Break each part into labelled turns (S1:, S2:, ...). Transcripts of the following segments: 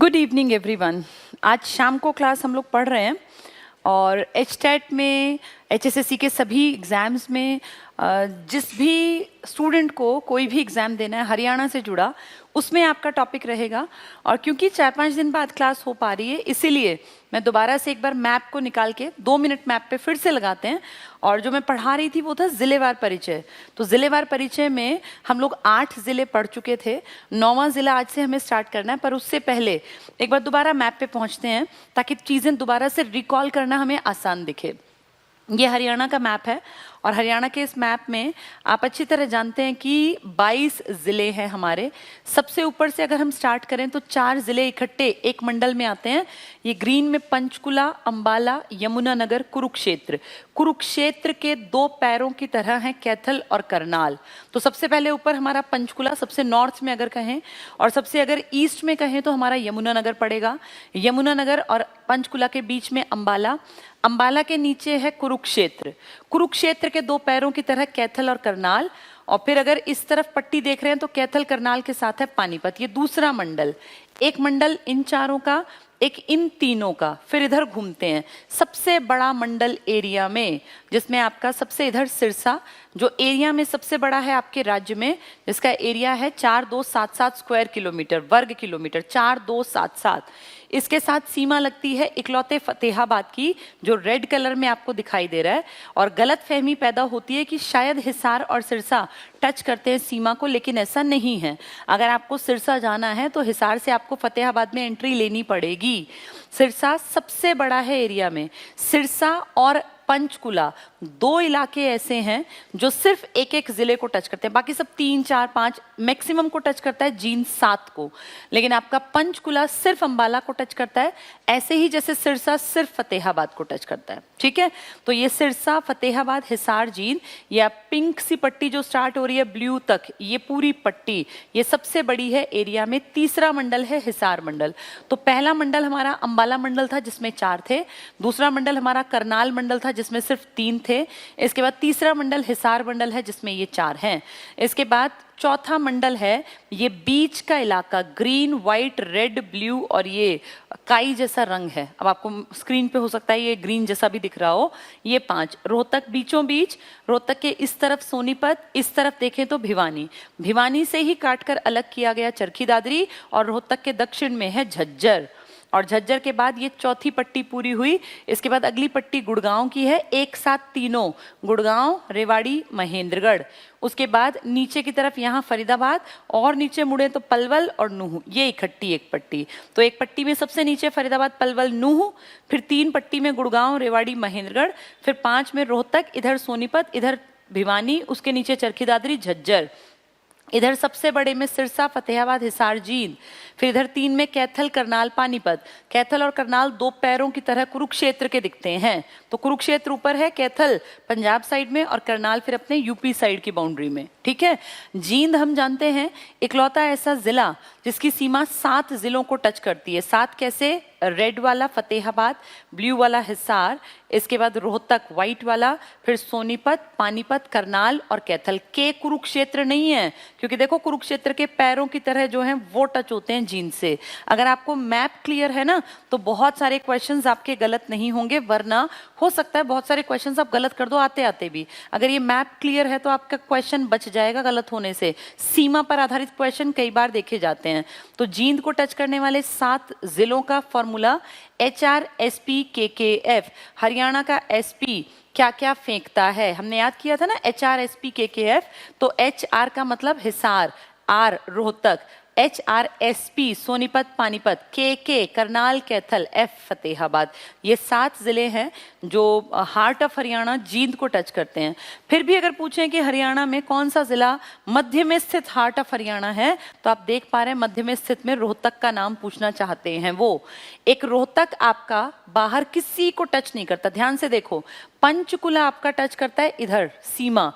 S1: Good evening everyone. आज शाम को क्लास हम लोग पढ़ रहे हैं और एचटेट में एचएसएससी के सभी एग्ज़ाम्स में जिस भी स्टूडेंट को कोई भी एग्ज़ाम देना है हरियाणा से जुड़ा, उसमें आपका टॉपिक रहेगा। और क्योंकि 4-5 दिन बाद क्लास हो पा रही है, इसीलिए मैं दोबारा से एक बार मैप को निकाल के 2 मिनट मैप पे फिर से लगाते हैं। और जो मैं पढ़ा रही थी वो था ज़िलेवार परिचय। तो ज़िलेवार परिचय में हम लोग 8 ज़िले पढ़ चुके थे, 9वां ज़िला आज से हमें स्टार्ट करना है। पर उससे पहले एक बार दोबारा मैप पे पहुँचते हैं ताकि चीज़ें दोबारा से रिकॉल करना हमें आसान दिखे। ये हरियाणा का मैप है और हरियाणा के इस मैप में आप अच्छी तरह जानते हैं कि 22 ज़िले हैं हमारे। सबसे ऊपर से अगर हम स्टार्ट करें तो 4 ज़िले इकट्ठे एक मंडल में आते हैं। ये ग्रीन में पंचकुला, अंबाला, यमुनानगर, कुरुक्षेत्र। कुरुक्षेत्र के 2 पैरों की तरह हैं कैथल और करनाल। तो सबसे पहले ऊपर हमारा पंचकुला, सबसे नॉर्थ में अगर कहें, और सबसे अगर ईस्ट में कहें तो हमारा यमुनानगर पड़ेगा। यमुनानगर और पंचकुला के बीच में अंबाला, अंबाला के नीचे है कुरुक्षेत्र। कुरुक्षेत्र के 2 पैरों की तरह कैथल और करनाल। और फिर अगर इस तरफ पट्टी देख रहे हैं तो कैथल करनाल के साथ है पानीपत। ये दूसरा मंडल। एक मंडल इन चारों का, एक इन तीनों का। फिर इधर घूमते हैं सबसे बड़ा मंडल एरिया में, जिसमें आपका सबसे इधर सिरसा, जो एरिया में सबसे बड़ा है आपके राज्य में, जिसका एरिया है 4277 स्क्वायर किलोमीटर, वर्ग किलोमीटर 4277। इसके साथ सीमा लगती है इकलौते फतेहाबाद की, जो रेड कलर में आपको दिखाई दे रहा है। और गलत फहमी पैदा होती है कि शायद हिसार और सिरसा टच करते हैं सीमा को, लेकिन ऐसा नहीं है। अगर आपको सिरसा जाना है तो हिसार से आपको फतेहाबाद में एंट्री लेनी पड़ेगी। सिरसा सबसे बड़ा है एरिया में। सिरसा और पंचकुला 2 इलाके ऐसे हैं जो सिर्फ एक एक जिले को टच करते हैं। बाकी सब 3, 4, 5 मैक्सिमम को टच करता है, जींद 7 को। लेकिन आपका पंचकुला सिर्फ अंबाला को टच करता है, ऐसे ही जैसे सिरसा सिर्फ फतेहाबाद को टच करता है। ठीक है, तो ये सिरसा, फतेहाबाद, हिसार, जींद, या पिंक सी पट्टी जो स्टार्ट हो रही है ब्लू तक, ये पूरी पट्टी ये सबसे बड़ी है एरिया में। तीसरा मंडल है हिसार मंडल। तो पहला मंडल हमारा अंबाला मंडल था जिसमें 4 थे। दूसरा मंडल हमारा करनाल मंडल था जिसमें सिर्फ 3 थे। इसके बाद तीसरा मंडल हिसार मंडल है जिसमें ये 4 हैं। इसके बाद चौथा मंडल है ये बीच का इलाका, ग्रीन, व्हाइट, रेड, ब्लू और ये काई जैसा रंग है। अब आपको स्क्रीन पे हो सकता है ये ग्रीन जैसा भी दिख रहा हो। ये 5 रोहतक बीचों बीच, रोहतक के इस तरफ सोनीपत, इस तरफ देखें तो भिवानी। भिवानी से ही काटकर अलग किया गया चरखी दादरी, और रोहतक के दक्षिण में है झज्जर। और झज्जर के बाद ये चौथी पट्टी पूरी हुई। इसके बाद अगली पट्टी गुड़गांव की है, एक साथ तीनों, गुड़गांव, रेवाड़ी, महेंद्रगढ़। उसके बाद नीचे की तरफ यहाँ फरीदाबाद, और नीचे मुड़े तो पलवल और नूह, ये इकट्ठी एक पट्टी। तो एक पट्टी में सबसे नीचे फरीदाबाद, पलवल, नूह, फिर 3 पट्टी में गुड़गांव, रेवाड़ी, महेंद्रगढ़, फिर 5 में रोहतक, इधर सोनीपत, इधर भिवानी, उसके नीचे चरखी दादरी, झज्जर, इधर सबसे बड़े में सिरसा, फतेहाबाद, हिसार, जींद, फिर इधर 3 में कैथल, करनाल, पानीपत। कैथल और करनाल 2 पैरों की तरह कुरुक्षेत्र के दिखते हैं। तो कुरुक्षेत्र ऊपर है, कैथल पंजाब साइड में, और करनाल फिर अपने यूपी साइड की बाउंड्री में। ठीक है, जींद हम जानते हैं इकलौता ऐसा जिला जिसकी सीमा 7 जिलों को टच करती है। 7 कैसे? रेड वाला फतेहाबाद, ब्लू वाला हिसार, इसके बाद रोहतक व्हाइट वाला, फिर सोनीपत, पानीपत, करनाल और कैथल। के कुरुक्षेत्र नहीं है, क्योंकि देखो कुरुक्षेत्र के पैरों की तरह जो हैं वो टच होते हैं जींद से। अगर आपको मैप क्लियर है ना तो बहुत सारे क्वेश्चंस आपके गलत नहीं होंगे, वरना हो सकता है बहुत सारे क्वेश्चंस आप गलत कर दो आते आते भी। अगर ये मैप क्लियर है तो आपका क्वेश्चन बच जाएगा गलत होने से। सीमा पर आधारित क्वेश्चन कई बार देखे जाते हैं। तो जींद को टच करने वाले 7 जिलों का फॉर्मूला HRSPKKF। हरियाणा का एसपी क्या क्या फेंकता है, हमने याद किया था ना HRSPKKF। तो HR का मतलब Hisar, R Rohtak, HRSP Sonipat, Panipat, KK Karnal, Kaithal, F Fatehabad. ये 7 जिले हैं जो हार्ट ऑफ हरियाणा जींद को टच करते हैं। फिर भी अगर पूछें कि हरियाणा में कौन सा जिला मध्य में स्थित हार्ट ऑफ हरियाणा है, तो आप देख पा रहे हैं मध्य में स्थित में रोहतक का नाम पूछना चाहते हैं। वो एक रोहतक आपका बाहर किसी को टच नहीं करता। ध्यान से देखो, पंचकुला आपका टच करता है इधर सीमा,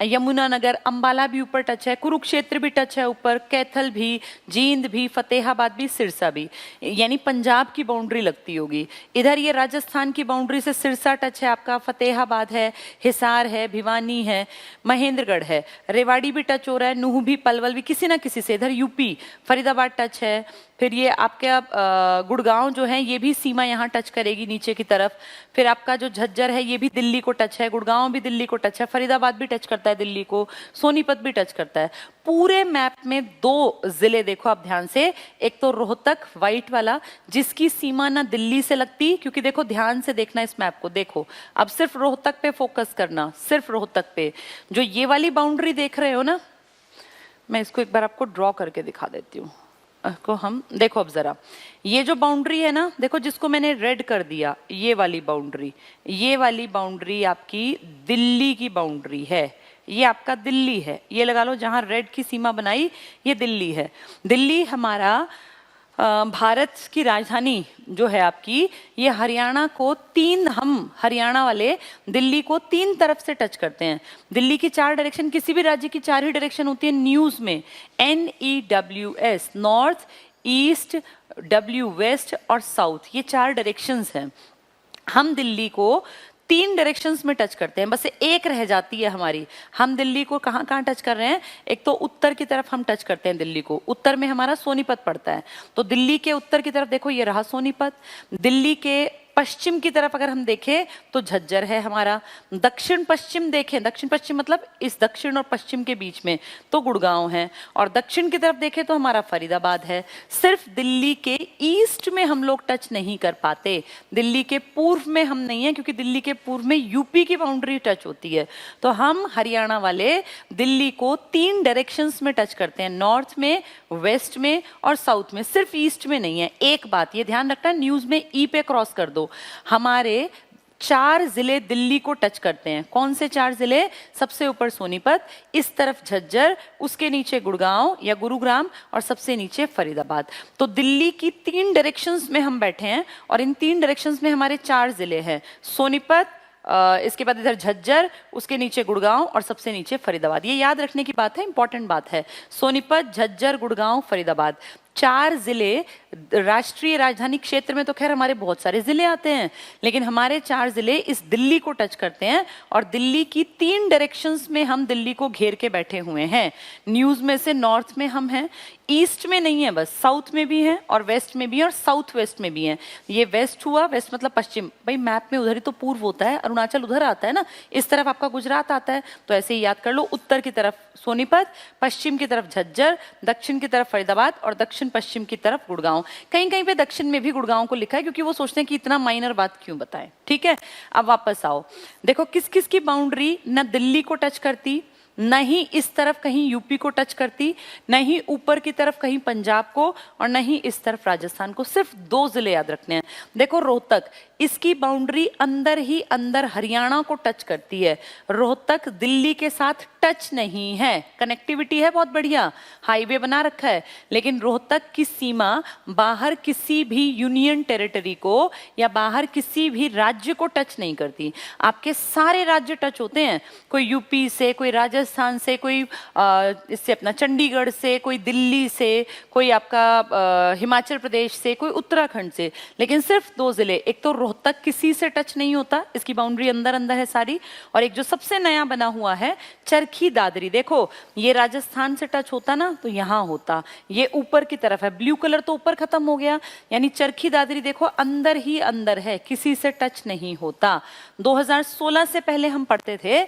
S1: यमुनानगर, अंबाला भी ऊपर टच है, कुरुक्षेत्र भी टच है ऊपर, कैथल भी, जींद भी, फतेहाबाद भी, सिरसा भी, यानी पंजाब की बाउंड्री लगती होगी। इधर ये राजस्थान की बाउंड्री से सिरसा टच है आपका, फतेहाबाद है, हिसार है, भिवानी है, महेंद्रगढ़ है, रेवाड़ी भी टच हो रहा है, नूह भी, पलवल भी, किसी ना किसी से। इधर यूपी, फरीदाबाद टच है, फिर ये आपका गुड़गांव जो है ये भी सीमा यहाँ टच करेगी नीचे की तरफ। फिर आपका जो झज्जर है ये भी दिल्ली को टच है, गुड़गांव भी दिल्ली को टच है, फरीदाबाद भी टच करता है दिल्ली को, सोनीपत भी टच करता है। पूरे मैप में 2 जिले देखो आप ध्यान से, एक तो रोहतक व्हाइट वाला जिसकी सीमा ना दिल्ली से लगती, क्योंकि देखो ध्यान से देखना इस मैप को, देखो अब सिर्फ रोहतक पे फोकस करना, सिर्फ रोहतक पे। जो ये वाली बाउंड्री देख रहे हो ना, मैं इसको एक बार आपको ड्रॉ करके दिखा देती हूँ को। हम देखो अब जरा, ये जो बाउंड्री है ना, देखो जिसको मैंने रेड कर दिया, ये वाली बाउंड्री आपकी दिल्ली की बाउंड्री है, ये आपका दिल्ली है, ये लगा लो जहां रेड की सीमा बनाई ये दिल्ली है। दिल्ली हमारा भारत की राजधानी जो है आपकी, ये हरियाणा को हम हरियाणा वाले दिल्ली को 3 तरफ से टच करते हैं। दिल्ली की 4 डायरेक्शन, किसी भी राज्य की 4 ही डायरेक्शन होती है न्यूज में, NEWS, north, east, W west और साउथ, ये 4 डायरेक्शंस हैं। हम दिल्ली को 3 डायरेक्शंस में टच करते हैं, बस एक रह जाती है हमारी। हम दिल्ली को कहाँ कहाँ टच कर रहे हैं, एक तो उत्तर की तरफ हम टच करते हैं दिल्ली को, उत्तर में हमारा सोनीपत पड़ता है, तो दिल्ली के उत्तर की तरफ देखो ये रहा सोनीपत। दिल्ली के पश्चिम की तरफ अगर हम देखें तो झज्जर है हमारा। दक्षिण पश्चिम देखें, दक्षिण पश्चिम मतलब इस दक्षिण और पश्चिम के बीच में तो गुड़गांव है, और दक्षिण की तरफ देखें तो हमारा फरीदाबाद है। सिर्फ दिल्ली के ईस्ट में हम लोग टच नहीं कर पाते, दिल्ली के पूर्व में हम नहीं है, क्योंकि दिल्ली के पूर्व में यूपी की बाउंड्री टच होती है। तो हम हरियाणा वाले दिल्ली को 3 डायरेक्शंस में टच करते हैं, नॉर्थ में, वेस्ट में और साउथ में, सिर्फ ईस्ट में नहीं है। एक बात ये ध्यान रखना, न्यूज में ई पे क्रॉस कर दो, हमारे 4 जिले दिल्ली को टच करते हैं। कौन से 4 जिले, सबसे ऊपर सोनीपत, इस तरफ झज्जर, उसके नीचे गुड़गांव या गुरुग्राम और सबसे नीचे फरीदाबाद। तो दिल्ली की 3 डायरेक्शंस में हम बैठे हैं और इन 3 डायरेक्शंस में हमारे 4 जिले हैं, सोनीपत, इसके बाद इधर झज्जर, उसके नीचे गुड़गांव और सबसे नीचे फरीदाबाद। ये याद रखने की बात है, इंपॉर्टेंट बात है। सोनीपत, झज्जर, गुड़गांव, फरीदाबाद, 4 जिले। राष्ट्रीय राजधानी क्षेत्र में तो खैर हमारे बहुत सारे जिले आते हैं, लेकिन हमारे 4 जिले इस दिल्ली को टच करते हैं और दिल्ली की 3 डायरेक्शंस में हम दिल्ली को घेर के बैठे हुए हैं। न्यूज में से नॉर्थ में हम हैं, ईस्ट में नहीं है, बस साउथ में भी हैं और वेस्ट में भी हैं और साउथ वेस्ट में भी हैं। ये वेस्ट हुआ, वेस्ट मतलब पश्चिम, भाई मैप में उधर ही तो पूर्व होता है, अरुणाचल उधर आता है ना, इस तरफ आपका गुजरात आता है, तो ऐसे ही याद कर लो। उत्तर की तरफ सोनीपत, पश्चिम की तरफ झज्जर, दक्षिण की तरफ फरीदाबाद और दक्षिण पश्चिम की तरफ गुड़गांव। कहीं कहीं पे दक्षिण में भी गुड़गांव को लिखा है, क्योंकि वो सोचते हैं कि इतना माइनर बात क्यों बताएं। ठीक है, अब वापस आओ, देखो किस किस की बाउंड्री न दिल्ली को टच करती, न ही इस तरफ कहीं यूपी को टच करती, न ही ऊपर की तरफ कहीं पंजाब को, और न ही इस तरफ राजस्थान को। सिर्फ 2 जिले याद रखने हैं। देखो रोहतक, इसकी बाउंड्री अंदर ही अंदर हरियाणा को टच करती है। रोहतक दिल्ली के साथ टच नहीं है, कनेक्टिविटी है बहुत बढ़िया, हाईवे बना रखा है, लेकिन रोहतक की सीमा बाहर किसी भी यूनियन टेरिटरी को या बाहर किसी भी राज्य को टच नहीं करती। आपके सारे राज्य टच होते हैं, कोई यूपी से, कोई राजस्थान से, कोई इससे अपना चंडीगढ़ से, कोई दिल्ली से, कोई आपका हिमाचल प्रदेश से, कोई उत्तराखंड से, लेकिन सिर्फ 2 जिले, एक तो रोहतक किसी से टच नहीं होता, इसकी बाउंड्री अंदर अंदर है सारी, और एक जो सबसे नया बना हुआ है चरखी दादरी। देखो ये राजस्थान से टच होता ना तो यहाँ होता, ये ऊपर की तरफ है, ब्लू कलर तो ऊपर खत्म हो गया, यानी चरखी दादरी देखो अंदर ही अंदर है, किसी से टच नहीं होता। 2016 से पहले हम पढ़ते थे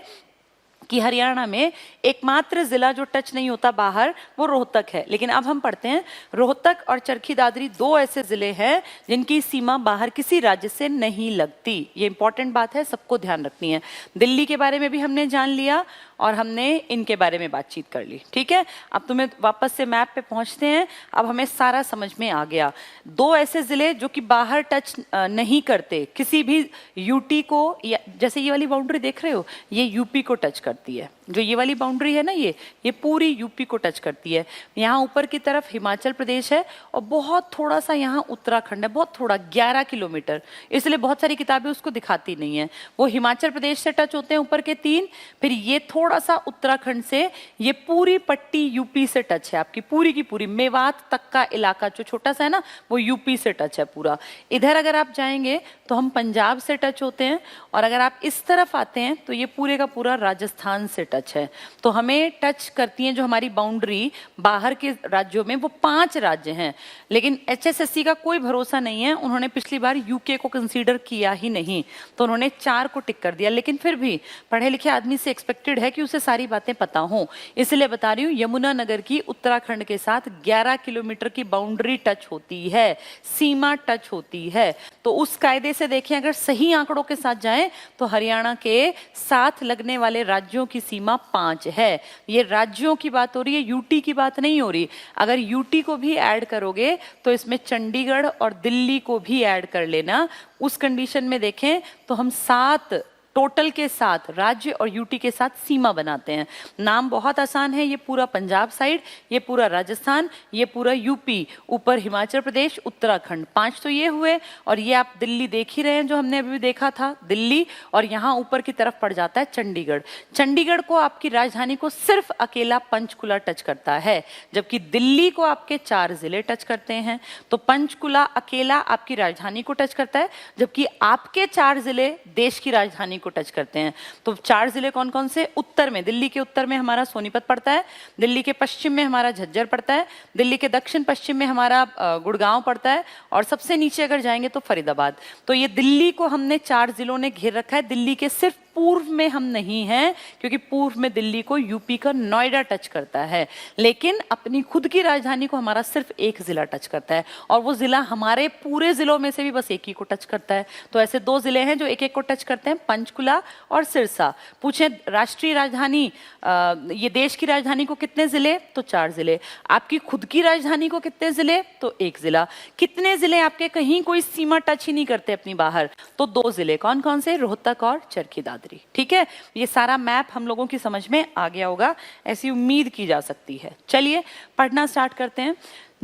S1: कि हरियाणा में एकमात्र जिला जो टच नहीं होता बाहर वो रोहतक है, लेकिन अब हम पढ़ते हैं रोहतक और चरखी दादरी 2 ऐसे जिले हैं जिनकी सीमा बाहर किसी राज्य से नहीं लगती। ये इंपॉर्टेंट बात है, सबको ध्यान रखनी है। दिल्ली के बारे में भी हमने जान लिया और हमने इनके बारे में बातचीत कर ली। ठीक है, अब तुम्हें वापस से मैप पे पहुंचते हैं, अब हमें सारा समझ में आ गया। 2 ऐसे जिले जो कि बाहर टच नहीं करते किसी भी यूटी को, या जैसे ये वाली बाउंड्री देख रहे हो ये यूपी को टच करती है। जो ये वाली बाउंड्री है ना, ये पूरी यूपी को टच करती है। यहाँ ऊपर की तरफ हिमाचल प्रदेश है और बहुत थोड़ा सा यहाँ उत्तराखंड है, बहुत थोड़ा 11 किलोमीटर, इसलिए बहुत सारी किताबें उसको दिखाती नहीं है। वो हिमाचल प्रदेश से टच होते हैं ऊपर के 3, फिर ये थोड़ा सा उत्तराखंड से, ये पूरी पट्टी यूपी से टच है, आपकी पूरी की पूरी मेवात तक का इलाका जो छोटा सा है ना, वो यूपी से टच है पूरा। इधर अगर आप जाएंगे तो हम पंजाब से टच होते हैं, और अगर आप इस तरफ आते हैं तो ये पूरे का पूरा राजस्थान से टच है। तो हमें टच करती हैं जो हमारी बाउंड्री बाहर के राज्यों में, वो 5 राज्य हैं। लेकिन एचएसएससी का कोई भरोसा नहीं है, उन्होंने पिछली बार यूके को कंसीडर किया ही नहीं, तो उन्होंने 4 को टिक कर दिया। लेकिन फिर भी पढ़े लिखे आदमी से एक्सपेक्टेड है कि उसे सारी बातें पता हों, इसलिए बता रही हूँ। यमुनानगर की उत्तराखंड के साथ 11 किलोमीटर की बाउंड्री टच होती है, सीमा टच होती है। तो उस कायदे से देखें, अगर सही आंकड़ों के साथ जाएं तो हरियाणा के साथ लगने वाले राज्यों की सीमा 5 है। ये राज्यों की बात हो रही है, यूटी की बात नहीं हो रही। अगर यूटी को भी ऐड करोगे तो इसमें चंडीगढ़ और दिल्ली को भी ऐड कर लेना। उस कंडीशन में देखें तो हम 7 टोटल के साथ राज्य और यूटी के साथ सीमा बनाते हैं। नाम बहुत आसान है, ये पूरा पंजाब साइड, ये पूरा राजस्थान, ये पूरा यूपी, ऊपर हिमाचल प्रदेश, उत्तराखंड, 5 तो ये हुए। और ये आप दिल्ली देख ही रहे हैं, जो हमने अभी देखा था दिल्ली, और यहाँ ऊपर की तरफ पड़ जाता है चंडीगढ़। चंडीगढ़ को, आपकी राजधानी को, सिर्फ अकेला पंचकुला टच करता है, जबकि दिल्ली को आपके 4 जिले टच करते हैं। तो पंचकुला अकेला आपकी राजधानी को टच करता है, जबकि आपके 4 जिले देश की राजधानी को टच करते हैं। तो 4 जिले कौन कौन से? उत्तर में, दिल्ली के उत्तर में हमारा सोनीपत पड़ता है, दिल्ली के पश्चिम में हमारा झज्जर पड़ता है, दिल्ली के दक्षिण पश्चिम में हमारा गुड़गांव पड़ता है, और सबसे नीचे अगर जाएंगे तो फरीदाबाद। तो ये दिल्ली को हमने 4 जिलों ने घेर रखा है। दिल्ली के सिर्फ पूर्व में हम नहीं हैं, क्योंकि पूर्व में दिल्ली को यूपी का नोएडा टच करता है, लेकिन अपनी खुद की राजधानी को हमारा सिर्फ एक जिला टच करता है, और वो जिला हमारे पूरे जिलों में से भी बस एक ही को टच करता है। तो ऐसे 2 जिले हैं जो एक एक को टच करते हैं, पंचकुला और सिरसा। पूछें राष्ट्रीय राजधानी, ये देश की राजधानी को कितने जिले? तो 4 जिले। आपकी खुद की राजधानी को कितने जिले? तो 1 जिला। कितने जिले आपके कहीं कोई सीमा टच ही नहीं करते अपनी बाहर? तो 2 जिले। कौन कौन से? रोहतक और चरखी दादरी। ठीक है, ये सारा मैप हम लोगों की समझ में आ गया होगा, ऐसी उम्मीद की जा सकती है। चलिए पढ़ना स्टार्ट करते हैं।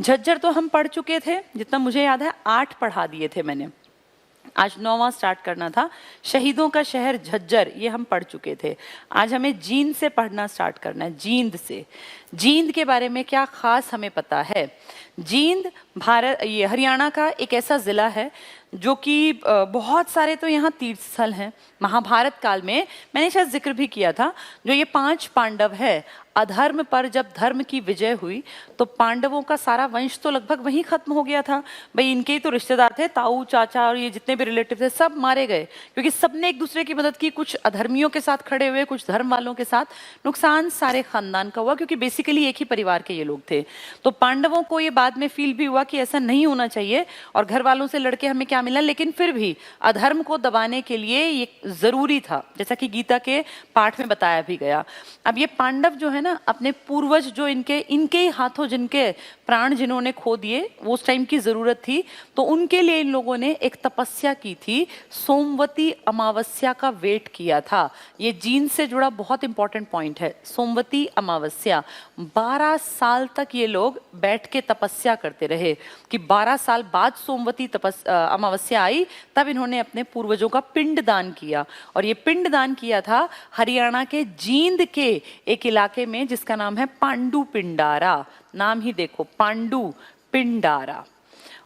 S1: झज्जर तो हम पढ़ चुके थे, जितना मुझे याद है 8 पढ़ा दिए थे मैंने, आज 9वां स्टार्ट करना था। शहीदों का शहर झज्जर, ये हम पढ़ चुके थे। आज हमें जींद से पढ़ना स्टार्ट करना है, जींद से। जींद के बारे में क्या खास हमें पता है? जींद ये हरियाणा का एक ऐसा जिला है जो कि बहुत सारे तो यहाँ तीर्थ स्थल हैं। महाभारत काल में मैंने शायद जिक्र भी किया था, जो ये 5 पांडव है, अधर्म पर जब धर्म की विजय हुई तो पांडवों का सारा वंश तो लगभग वहीं खत्म हो गया था। भाई इनके ही तो रिश्तेदार थे, ताऊ चाचा और ये जितने भी रिलेटिव थे सब मारे गए, क्योंकि सबने एक दूसरे की मदद की। कुछ अधर्मियों के साथ खड़े हुए, कुछ धर्म वालों के साथ। नुकसान सारे खानदान का हुआ, क्योंकि बेसिकली एक ही परिवार के ये लोग थे। तो पांडवों को ये बाद में फील भी हुआ कि ऐसा नहीं होना चाहिए, और घर वालों से लड़के हमें क्या मिला, लेकिन फिर भी अधर्म को दबाने के लिए ये जरूरी था, जैसा कि गीता के पाठ में बताया भी गया। अब ये पांडव जो है ना, अपने पूर्वज जो इनके ही हाथों जिनके प्राण जिन्होंने खो दिए, वो उस टाइम की जरूरत थी, तो उनके लिए इन लोगों ने एक तपस्या की थी, सोमवती अमावस्या का वेट किया था। ये जींद से जुड़ा बहुत इंपॉर्टेंट पॉइंट है, सोमवती अमावस्या। 12 साल तक ये लोग बैठ के तपस्या करते रहे, कि 12 साल बाद सोमवती अमावस्या आई, तब इन्होंने अपने पूर्वजों का पिंड दान किया। और ये पिंड दान किया था हरियाणा के जींद के एक इलाके में, जिसका नाम है पांडु पिंडारा। नाम ही देखो, पांडु पिंडारा।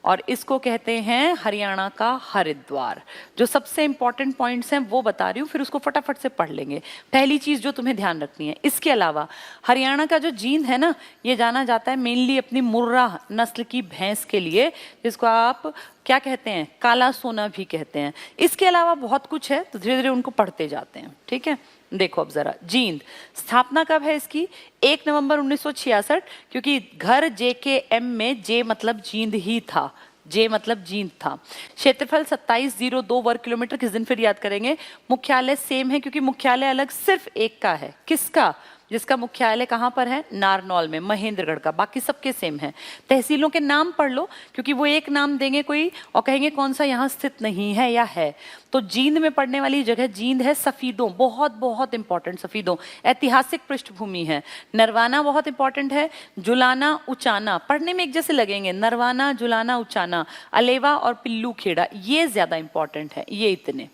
S1: और इसको कहते हैं हरियाणा का हरिद्वार। जो सबसे इंपॉर्टेंट पॉइंट्स हैं वो बता रही हूँ, फिर उसको फटाफट से पढ़ लेंगे। पहली चीज जो तुम्हें ध्यान रखनी है, इसके अलावा हरियाणा का जो जींद है ना, ये जाना जाता है मेनली अपनी मुर्रा नस्ल की भैंस के लिए, जिसको आप क्या कहते हैं, काला सोना भी कहते हैं। इसके अलावा बहुत कुछ है, तो धीरे धीरे उनको पढ़ते जाते हैं। ठीक है, देखो अब जरा, जींद स्थापना कब है इसकी? 1 नवंबर 1966, क्योंकि घर JKM में जे मतलब जींद ही था, जे मतलब जींद था। क्षेत्रफल 2702 वर्ग किलोमीटर। किस दिन फिर याद करेंगे? मुख्यालय सेम है, क्योंकि मुख्यालय अलग सिर्फ एक का है। किसका? जिसका मुख्यालय कहाँ पर है? नारनौल में, महेंद्रगढ़ का। बाकी सबके सेम है। तहसीलों के नाम पढ़ लो, क्योंकि वो एक नाम देंगे कोई और कहेंगे कौन सा यहाँ स्थित नहीं है या है। तो जींद में पढ़ने वाली जगह जींद है। सफीदों बहुत बहुत इंपॉर्टेंट, सफीदों ऐतिहासिक पृष्ठभूमि है। नरवाना बहुत इंपॉर्टेंट है। जुलाना, उचाना पढ़ने में एक जैसे लगेंगे, नरवाना, जुलाना, उचाना। अलेवा और पिल्लू खेड़ा ये ज्यादा इंपॉर्टेंट है। ये इतने,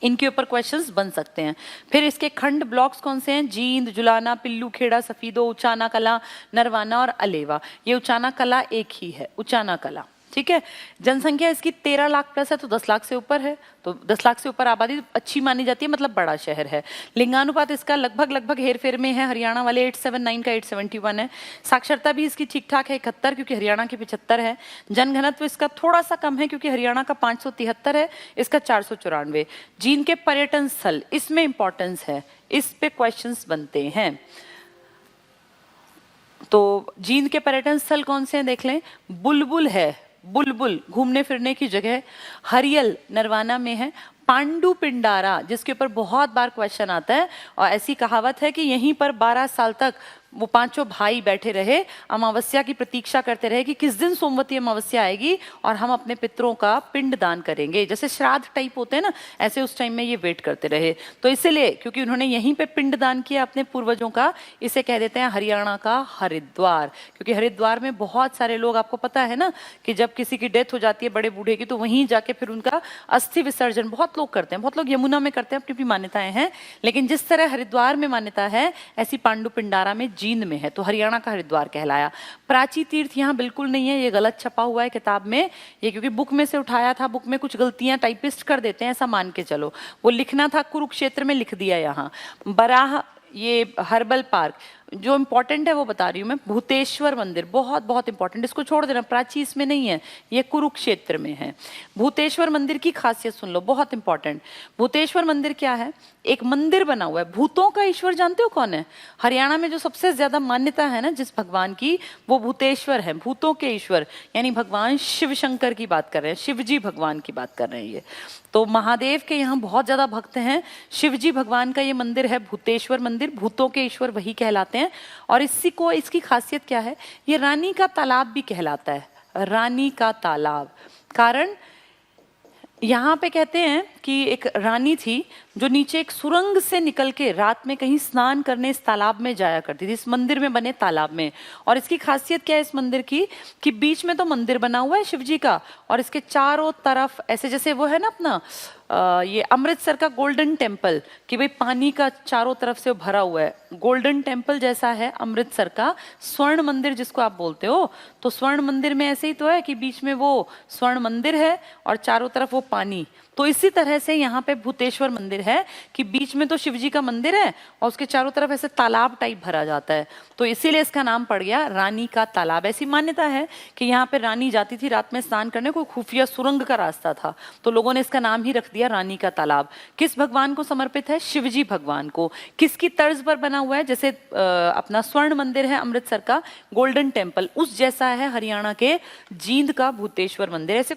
S1: इनके ऊपर क्वेश्चंस बन सकते हैं। फिर इसके खंड ब्लॉक्स कौन से हैं? जींद, जुलाना, पिल्लू खेड़ा, सफीदो, उचाना कला, नरवाना और अलेवा। ये उचाना कला एक ही है, उचाना कला। ठीक है। जनसंख्या इसकी 13 लाख प्लस है, तो 10 लाख से ऊपर है। तो 10 लाख से ऊपर आबादी अच्छी मानी जाती है, मतलब बड़ा शहर है। लिंगानुपात इसका लगभग हेर फेर में है। हरियाणा वाले 879 का 871 है। साक्षरता भी इसकी ठीक ठाक है, 71, क्योंकि हरियाणा की 75 है। जनघनत्व इसका थोड़ा सा कम है, क्योंकि हरियाणा का 573 है, इसका 494। जींद के पर्यटन स्थल, इसमें इंपॉर्टेंस है, इस पे क्वेश्चंस बनते हैं। तो जींद के पर्यटन स्थल कौन से हैं देख लें। बुलबुल है, बुलबुल घूमने फिरने की जगह। हरियल नरवाना में है। पांडु पिंडारा, जिसके ऊपर बहुत बार क्वेश्चन आता है, और ऐसी कहावत है कि यहीं पर 12 साल तक वो पांचों भाई बैठे रहे, अमावस्या की प्रतीक्षा करते रहे कि किस दिन सोमवती अमावस्या आएगी और हम अपने पितरों का पिंड दान करेंगे। जैसे श्राद्ध टाइप होते हैं ना, ऐसे उस टाइम में ये वेट करते रहे। तो इसलिए क्योंकि उन्होंने यहीं पे पिंड दान किया अपने पूर्वजों का, इसे कह देते हैं हरियाणा का हरिद्वार। क्योंकि हरिद्वार में बहुत सारे लोग, आपको पता है ना कि जब किसी की डेथ हो जाती है बड़े बूढ़े की, तो वहीं जाके फिर उनका अस्थि विसर्जन बहुत लोग करते हैं। बहुत लोग यमुना में करते हैं, अपनी अपनी मान्यताएं हैं, लेकिन जिस तरह हरिद्वार में मान्यता है, ऐसी पांडु पिंडारा में जींद में है। तो हरियाणा का हरिद्वार कहलाया। प्राची तीर्थ यहाँ बिल्कुल नहीं है, ये गलत छपा हुआ है किताब में। ये क्योंकि बुक में से उठाया था, बुक में कुछ गलतियां टाइपिस्ट कर देते हैं, ऐसा मान के चलो। वो लिखना था कुरुक्षेत्र में, लिख दिया यहाँ। बराह, ये हर्बल पार्क। जो इंपॉर्टेंट है वो बता रही हूँ मैं। भूतेश्वर मंदिर बहुत बहुत इंपॉर्टेंट, इसको छोड़ देना, प्राची इसमें नहीं है, ये कुरुक्षेत्र में है। भूतेश्वर मंदिर की खासियत सुन लो, बहुत इंपॉर्टेंट। भूतेश्वर मंदिर क्या है? एक मंदिर बना हुआ है। भूतों का ईश्वर जानते हो कौन है? हरियाणा में जो सबसे ज्यादा मान्यता है ना जिस भगवान की, वो भूतेश्वर है, भूतों के ईश्वर, यानी भगवान शिव शंकर की बात कर रहे हैं, शिवजी भगवान की बात कर रहे हैं ये। तो महादेव के यहाँ बहुत ज्यादा भक्त हैं। शिवजी भगवान का ये मंदिर है भूतेश्वर मंदिर, भूतों के ईश्वर वही कहलाते हैं। और इसी को, इसकी खासियत क्या है? ये रानी का तालाब भी कहलाता है, रानी का तालाब। कारण यहाँ पे कहते हैं कि एक रानी थी जो नीचे एक सुरंग से निकल के रात में कहीं स्नान करने इस तालाब में जाया करती थी, इस मंदिर में बने तालाब में। और इसकी खासियत क्या है इस मंदिर की, कि बीच में तो मंदिर बना हुआ है शिवजी का, और इसके चारों तरफ ऐसे, जैसे वो है ना अपना ये अमृतसर का गोल्डन टेम्पल, कि भाई पानी का चारों तरफ से भरा हुआ है, गोल्डन टेम्पल जैसा है अमृतसर का स्वर्ण मंदिर जिसको आप बोलते हो। तो स्वर्ण मंदिर में ऐसे ही तो है कि बीच में वो स्वर्ण मंदिर है और चारों तरफ वो पानी। तो इसी तरह से यहाँ पे भूतेश्वर मंदिर है कि बीच में तो शिवजी का मंदिर है और उसके चारों तरफ ऐसे तालाब टाइप भरा जाता है, तो इसीलिए इसका नाम पड़ गया रानी का तालाब। ऐसी मान्यता है कि यहाँ पे रानी जाती थी रात में स्नान करने, कोई खुफिया सुरंग का रास्ता था, तो लोगों ने इसका नाम ही रख दिया रानी का तालाब। किस भगवान को समर्पित है? शिवजी भगवान को। किसकी तर्ज पर बना हुआ है? जैसे अपना स्वर्ण मंदिर है अमृतसर का गोल्डन टेम्पल, उस जैसा है हरियाणा के जींद का भूतेश्वर मंदिर। ऐसे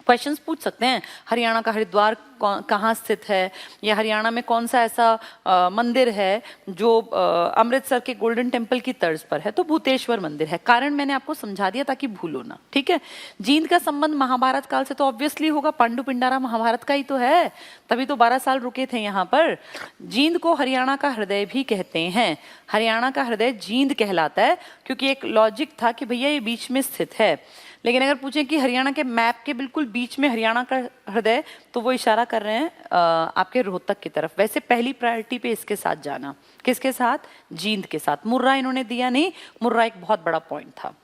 S1: क्वेश्चंस पूछ सकते हैं, हरियाणा का हरिद्वार कहाँ स्थित है, या हरियाणा में कौन सा ऐसा मंदिर है जो अमृतसर के गोल्डन टेम्पल की तर्ज पर है? तो भूतेश्वर मंदिर है। कारण मैंने आपको समझा दिया ताकि भूलो ना, ठीक है। जींद का संबंध महाभारत काल से तो ऑब्वियसली होगा, पांडु पिंडारा महाभारत का ही तो है, तभी तो 12 साल रुके थे यहाँ पर। जींद को हरियाणा का हृदय भी कहते हैं। हरियाणा का हृदय जींद कहलाता है क्योंकि एक लॉजिक था कि भैया ये बीच में स्थित है। लेकिन अगर पूछें कि हरियाणा के मैप के बिल्कुल बीच में हरियाणा का हृदय, तो वो इशारा कर रहे हैं आपके रोहतक की तरफ। वैसे पहली प्रायोरिटी पे इसके साथ जाना, किसके साथ? जींद के साथ। मुर्रा इन्होंने दिया नहीं, मुर्रा एक बहुत बड़ा पॉइंट था।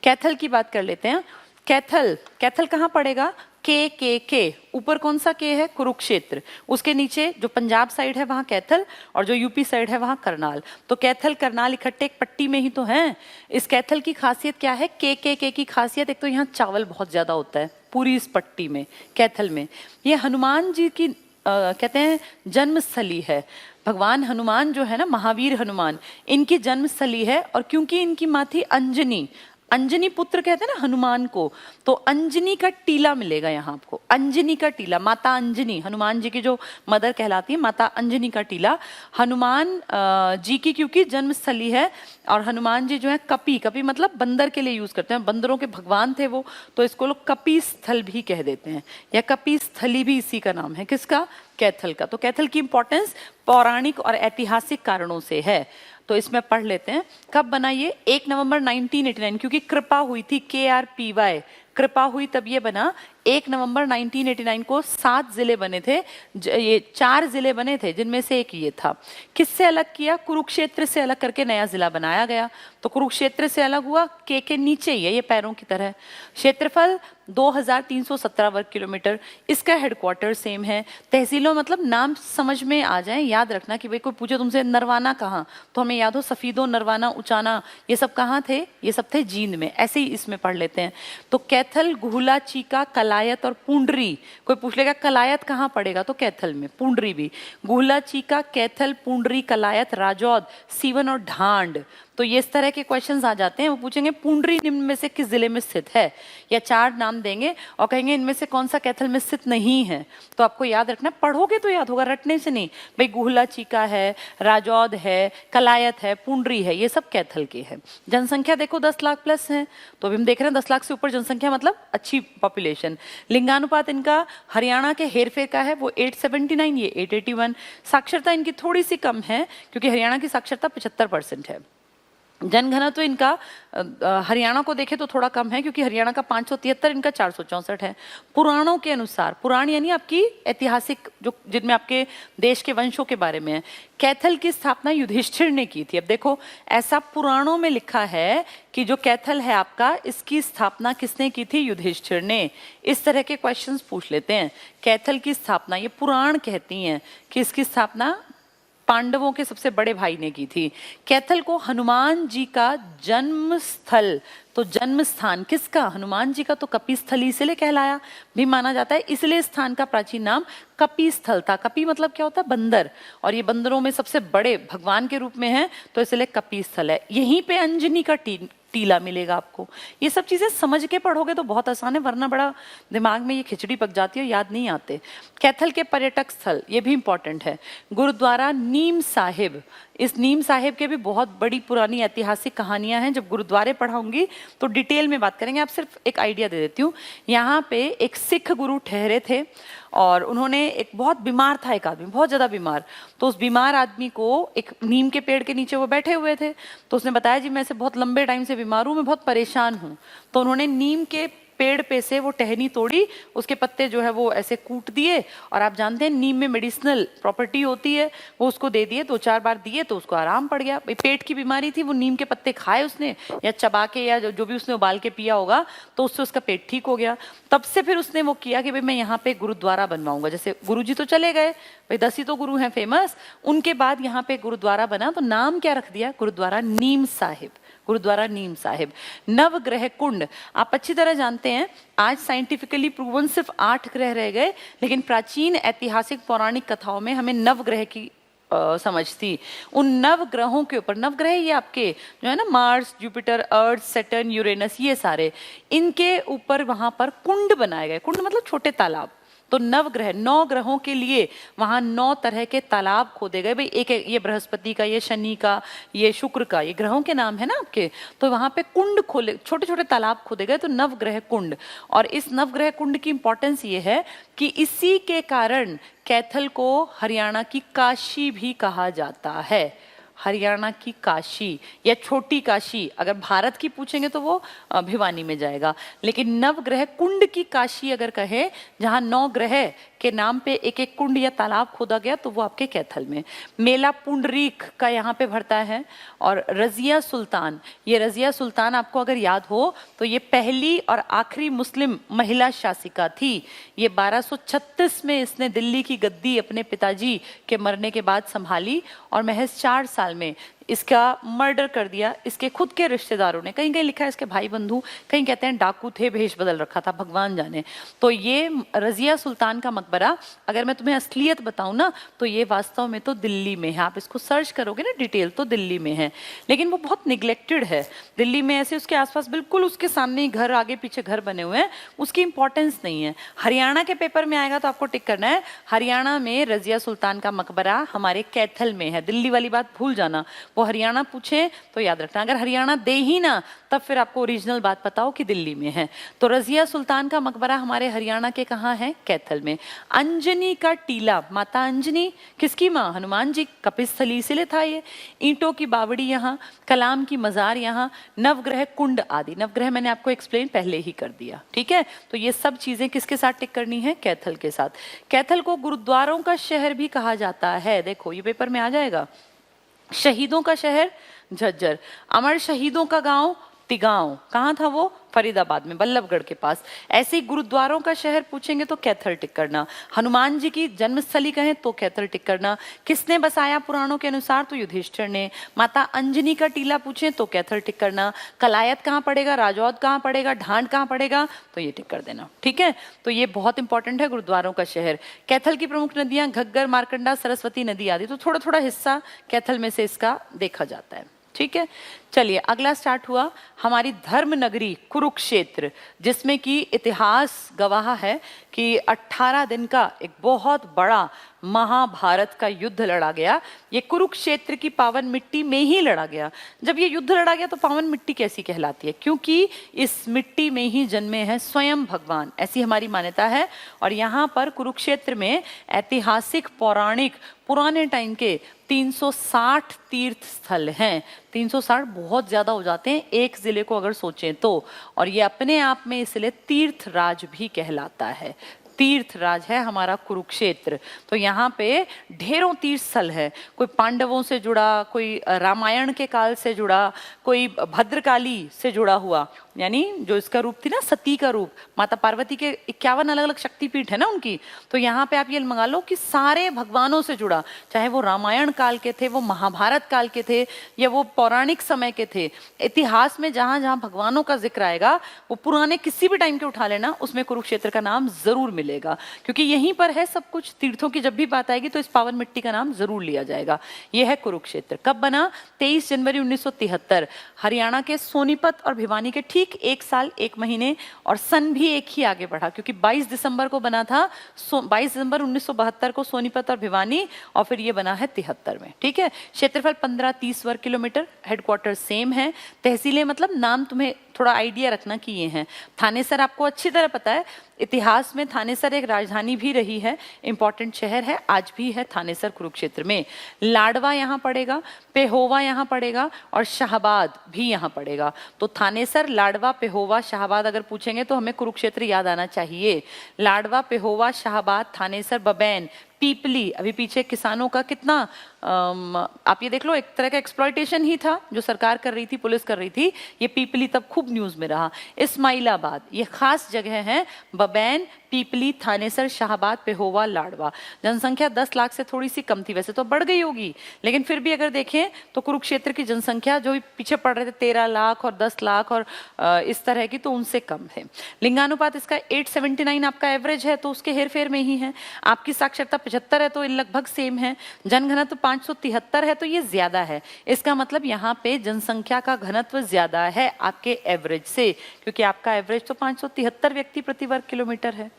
S1: कैथल की बात कर लेते हैं। कैथल, कैथल कहाँ पड़ेगा? के ऊपर कौन सा के है? कुरुक्षेत्र। उसके नीचे जो पंजाब साइड है वहां कैथल, और जो यूपी साइड है वहां करनाल। तो कैथल करनाल इकट्ठे एक पट्टी में ही तो हैं। इस कैथल की खासियत क्या है? के की खासियत, एक तो यहाँ चावल बहुत ज्यादा होता है पूरी इस पट्टी में, कैथल में। ये हनुमान जी की कहते हैं जन्मस्थली है। भगवान हनुमान जो है ना, महावीर हनुमान, इनकी जन्मस्थली है। और क्योंकि इनकी माँ थी अंजनी, अंजनी पुत्र कहते हैं ना हनुमान को, तो अंजनी का टीला मिलेगा यहाँ आपको, अंजनी का टीला, माता अंजनी, हनुमान जी की जो मदर कहलाती है, माता अंजनी का टीला हनुमान जी की क्योंकि जन्मस्थली है। और हनुमान जी जो है कपी, कपी मतलब बंदर के लिए यूज करते हैं, बंदरों के भगवान थे वो, तो इसको लोग कपी स्थल भी कह देते हैं, या कपी स्थली भी इसी का नाम है, किसका, कैथल का। तो कैथल की इंपॉर्टेंस पौराणिक और ऐतिहासिक कारणों से है, तो इसमें पढ़ लेते हैं। कब बना ये, 1 नवंबर 1989, क्योंकि कृपा हुई थी, KRPY, कृपा हुई तब ये बना। 1 नवंबर 1989 को 7 जिले बने थे, ये 4 जिले बने थे जिनमें से एक ये था। किससे अलग किया, कुरुक्षेत्र से अलग करके नया जिला बनाया गया। तो कुरुक्षेत्र से अलग हुआ, के नीचे ही है ये पैरों की तरह। क्षेत्रफल 2317 वर्ग किलोमीटर, इसका हेडक्वार्टर सेम है। तहसीलों मतलब नाम समझ में आ जाए, याद रखना कि भाई कोई पूछे तुमसे नरवाना कहाँ, तो हमें याद हो सफीदो, नरवाना, उचाना, ये सब कहाँ थे, ये सब थे जींद में। ऐसे ही इसमें पढ़ लेते हैं। तो कैथल, गुहला, चीका, कलायत और पुंडरी। कोई पूछ लेगा कलायत कहाँ पड़ेगा, तो कैथल में। पुंडरी भी, गुहला, चीका, कैथल, पुंडरी, कलायत, राजौद, सीवन और ढांड। तो ये इस तरह के क्वेश्चंस आ जाते हैं। वो पूछेंगे पुंडरी निम्न में से किस जिले में स्थित है, या 4 नाम देंगे और कहेंगे इनमें से कौन सा कैथल में स्थित नहीं है। तो आपको याद रखना, पढ़ोगे तो याद होगा, रटने से नहीं। भाई गुहला चीका है, राजौद है, कलायत है, पुंडरी है, ये सब कैथल के हैं। जनसंख्या देखो 10 लाख प्लस है, तो अभी हम देख रहे हैं 10 लाख से ऊपर जनसंख्या मतलब अच्छी पॉपुलेशन। लिंगानुपात इनका हरियाणा के हेरफेर का है, वो 879, ये 881। साक्षरता इनकी थोड़ी सी कम है क्योंकि हरियाणा की साक्षरता 75% है। जनघनत्व इनका हरियाणा को देखें तो थोड़ा कम है क्योंकि हरियाणा का 573, इनका 464 है। पुराणों के अनुसार, पुराण यानी आपकी ऐतिहासिक जो जिनमें आपके देश के वंशों के बारे में है, कैथल की स्थापना युधिष्ठिर ने की थी। अब देखो ऐसा पुराणों में लिखा है कि जो कैथल है आपका, इसकी स्थापना किसने की थी, युधिष्ठिर ने। इस तरह के क्वेश्चंस पूछ लेते हैं। कैथल की स्थापना ये पुराण कहती हैं कि इसकी स्थापना पांडवों के सबसे बड़े भाई ने की थी। कैथल को हनुमान जी का जन्म स्थल, तो जन्म स्थान किसका, हनुमान जी का, तो कपिस्थली इसलिए कहलाया भी माना जाता है, इसलिए स्थान का प्राचीन नाम कपि स्थल था। कपि मतलब क्या होता है, बंदर, और ये बंदरों में सबसे बड़े भगवान के रूप में है, तो इसलिए कपि स्थल है। यहीं पे अंजनी का टीला मिलेगा आपको। ये सब चीजें समझ के पढ़ोगे तो बहुत आसान है, वरना बड़ा दिमाग में ये खिचड़ी पक जाती है, याद नहीं आते। कैथल के पर्यटक स्थल ये भी इंपॉर्टेंट है। गुरुद्वारा नीम साहिब, इस नीम साहिब के भी बहुत बड़ी पुरानी ऐतिहासिक कहानियां हैं। जब गुरुद्वारे पढ़ाऊंगी तो डिटेल में बात करेंगे, आप सिर्फ एक आइडिया दे देती हूँ। यहाँ पे एक सिख गुरु ठहरे थे और उन्होंने, एक बहुत बीमार था एक आदमी, बहुत ज्यादा बीमार, तो उस बीमार आदमी को एक नीम के पेड़ के नीचे वो बैठे हुए थे, तो उसने बताया जी मैं ऐसे बहुत लंबे टाइम से बीमार हूँ, मैं बहुत परेशान हूँ। तो उन्होंने नीम के पेड़ पे से वो टहनी तोड़ी, उसके पत्ते जो है वो ऐसे कूट दिए, और आप जानते हैं नीम में मेडिसिनल प्रॉपर्टी होती है, वो उसको दे दिए, 2-4 बार दिए तो उसको आराम पड़ गया। पेट की बीमारी थी, वो नीम के पत्ते खाए उसने, या चबा के, या जो भी उसने उबाल के पिया होगा, तो उससे उसका पेट ठीक हो गया। तब से फिर उसने वो किया कि भाई मैं यहाँ पे गुरुद्वारा बनवाऊंगा। जैसे गुरुजी तो चले गए, भाई 10 ही तो गुरु हैं फेमस, उनके बाद यहाँ पे गुरुद्वारा बना, तो नाम क्या रख दिया, गुरुद्वारा नीम साहिब, गुरुद्वारा नीम साहिब। नवग्रह कुंड आप अच्छी तरह जानते हैं, आज साइंटिफिकली प्रूवन सिर्फ 8 ग्रह रह गए, लेकिन प्राचीन ऐतिहासिक पौराणिक कथाओं में हमें नवग्रह की समझ थी। उन नवग्रहों के ऊपर, नवग्रह ये आपके जो है ना, मार्स, जुपिटर, अर्थ, सैटर्न, यूरेनस, ये सारे, इनके ऊपर वहां पर कुंड बनाए गए। कुंड मतलब छोटे तालाब। तो नवग्रह, 9 ग्रहों के लिए वहां 9 तरह के तालाब खोदे गए। भाई एक ये बृहस्पति का, ये शनि का, ये शुक्र का, ये ग्रहों के नाम है ना आपके, तो वहां पे कुंड खोले, छोटे छोटे तालाब खोदे गए, तो नवग्रह कुंड। और इस नवग्रह कुंड की इंपॉर्टेंस ये है कि इसी के कारण कैथल को हरियाणा की काशी भी कहा जाता है। हरियाणा की काशी या छोटी काशी, अगर भारत की पूछेंगे तो वो भिवानी में जाएगा, लेकिन नवग्रह कुंड की काशी अगर कहे, जहां 9 ग्रह के नाम पे एक एक कुंड या तालाब खोदा गया, तो वो आपके कैथल में। मेला पुंडरीक का यहाँ पे भरता है। और रजिया सुल्तान, ये रजिया सुल्तान आपको अगर याद हो तो ये पहली और आखिरी मुस्लिम महिला शासिका थी। ये 1236 में इसने दिल्ली की गद्दी अपने पिताजी के मरने के बाद संभाली, और महज 4 साल में इसका मर्डर कर दिया इसके खुद के रिश्तेदारों ने, कहीं कहीं लिखा है इसके भाई बंधु, कहीं कहते हैं डाकू थे, भेष बदल रखा था, भगवान जाने। तो ये रजिया सुल्तान का मकबरा, अगर मैं तुम्हें असलियत बताऊं ना तो ये वास्तव में तो दिल्ली में है। आप इसको सर्च करोगे ना डिटेल तो दिल्ली में है, लेकिन वो बहुत निग्लेक्टेड है। दिल्ली में ऐसे उसके आसपास बिल्कुल उसके सामने ही घर, आगे पीछे घर बने हुए हैं, उसकी इंपॉर्टेंस नहीं है। हरियाणा के पेपर में आएगा तो आपको टिक करना है, हरियाणा में रजिया सुल्तान का मकबरा हमारे कैथल में है। दिल्ली वाली बात भूल जाना, वो हरियाणा पूछे तो याद रखना, अगर हरियाणा दे ही ना तब फिर आपको ओरिजिनल बात बताओ कि दिल्ली में है। तो रजिया सुल्तान का मकबरा हमारे हरियाणा के कहाँ है? कैथल में। अंजनी का टीला, माता अंजनी किसकी माँ? हनुमान जी, कपिस्थली इसीलिए था ये। ईंटों की बावड़ी यहाँ, कलाम की मजार यहाँ, नवग्रह कुंड आदि। नवग्रह मैंने आपको एक्सप्लेन पहले ही कर दिया, ठीक है। तो ये सब चीजें किसके साथ टिक करनी है? कैथल के साथ। कैथल को गुरुद्वारों का शहर भी कहा जाता है, देखो ये पेपर में आ जाएगा। शहीदों का शहर झज्जर, अमर शहीदों का गांव तिगांव, कहाँ था वो? फरीदाबाद में, बल्लभगढ़ के पास। ऐसे ही गुरुद्वारों का शहर पूछेंगे तो कैथल टिक करना। हनुमान जी की जन्मस्थली कहें तो कैथल टिक करना। किसने बसाया पुराणों के अनुसार? तो युधिष्ठिर ने। माता अंजनी का टीला पूछें तो कैथल टिक करना। कलायत कहाँ पड़ेगा? राजौद कहाँ पड़ेगा? ढांड कहाँ पड़ेगा? तो ये टिक कर देना, ठीक है। तो ये बहुत इंपॉर्टेंट है, गुरुद्वारों का शहर। कैथल की प्रमुख नदियां घग्गर, मारकंडा, सरस्वती नदी आदि। तो थोड़ा थोड़ा हिस्सा कैथल में से इसका देखा जाता है, ठीक है। चलिए अगला स्टार्ट हुआ हमारी धर्म नगरी कुरुक्षेत्र, जिसमें कि इतिहास गवाह है कि 18 दिन का एक बहुत बड़ा महाभारत का युद्ध लड़ा गया। ये कुरुक्षेत्र की पावन मिट्टी में ही लड़ा गया। जब ये युद्ध लड़ा गया तो पावन मिट्टी कैसी कहलाती है? क्योंकि इस मिट्टी में ही जन्मे हैं स्वयं भगवान, ऐसी हमारी मान्यता है। और यहाँ पर कुरुक्षेत्र में ऐतिहासिक पौराणिक पुराने टाइम के 360 तीर्थ स्थल हैं। 360 बहुत ज्यादा हो जाते हैं एक जिले को अगर सोचें तो, और ये अपने आप में इसलिए तीर्थ राज भी कहलाता है। तीर्थ राज है हमारा कुरुक्षेत्र। तो यहाँ पे ढेरों तीर्थ स्थल है, कोई पांडवों से जुड़ा, कोई रामायण के काल से जुड़ा, कोई भद्रकाली से जुड़ा हुआ, यानी जो इसका रूप थी ना सती का रूप, माता पार्वती के 51 अलग अलग शक्तिपीठ है ना उनकी। तो यहाँ पे आप ये मंगा लो कि सारे भगवानों से जुड़ा, चाहे वो रामायण काल के थे, वो महाभारत काल के थे, या वो पौराणिक समय के थे। इतिहास में जहां जहां भगवानों का जिक्र आएगा वो पुराने किसी भी टाइम के उठा लेना, उसमें कुरुक्षेत्र का नाम जरूर मिलेगा, क्योंकि यहीं पर है सब कुछ। तीर्थों की जब भी बात आएगी तो इस पावन मिट्टी का नाम जरूर लिया जाएगा। यह है कुरुक्षेत्र। कब बना? 23 जनवरी 1973, हरियाणा के सोनीपत और भिवानी के ठीक एक साल एक महीने, और सन भी एक ही आगे बढ़ा, क्योंकि 22 दिसंबर को बना था। 22 दिसंबर 1972 को सोनीपत और भिवानी, और फिर ये बना है 73 में, ठीक है। क्षेत्रफल 15-30 वर्ग किलोमीटर, हेडक्वार्टर सेम है। तहसीलें मतलब नाम तुम्हें थोड़ा आइडिया रखना कि ये हैं। थानेसर आपको अच्छी तरह पता है, इतिहास में थानेसर एक राजधानी भी रही है, इंपॉर्टेंट शहर है, आज भी है थानेसर कुरुक्षेत्र में। लाडवा यहाँ पड़ेगा, पेहोवा यहाँ पड़ेगा, और शाहबाद भी यहाँ पड़ेगा। तो थानेसर, लाडवा, पेहोवा, शाहबाद अगर पूछेंगे तो हमें कुरुक्षेत्र याद आना चाहिए। लाडवा, पेहोवा, शाहबाद, थानेसर, बबैन, पीपली। अभी पीछे किसानों का कितना आप ये देख लो, एक तरह का एक्सप्लॉयटेशन ही था जो सरकार कर रही थी, पुलिस कर रही थी। ये पीपली तब खूब न्यूज में रहा। इस्माइलाबाद, ये खास जगह है। बबैन, पीपली, थानेसर, शाहबाद, पेहोवा, लाडवा। जनसंख्या 10 लाख से थोड़ी सी कम थी, वैसे तो बढ़ गई होगी, लेकिन फिर भी अगर देखें तो कुरुक्षेत्र की जनसंख्या जो पीछे पड़ रहे थे 13 लाख और 10 लाख और इस तरह की, तो उनसे कम है। लिंगानुपात इसका 879 आपका एवरेज है, तो उसके हेरफेर में ही है। आपकी साक्षरता 75 है तो लगभग सेम है। जनघनत्व 573 है तो ये ज्यादा है। इसका मतलब यहाँ पे जनसंख्या का घनत्व ज्यादा है आपके एवरेज से, क्योंकि आपका एवरेज तो 573 व्यक्ति प्रति वर्ग किलोमीटर है।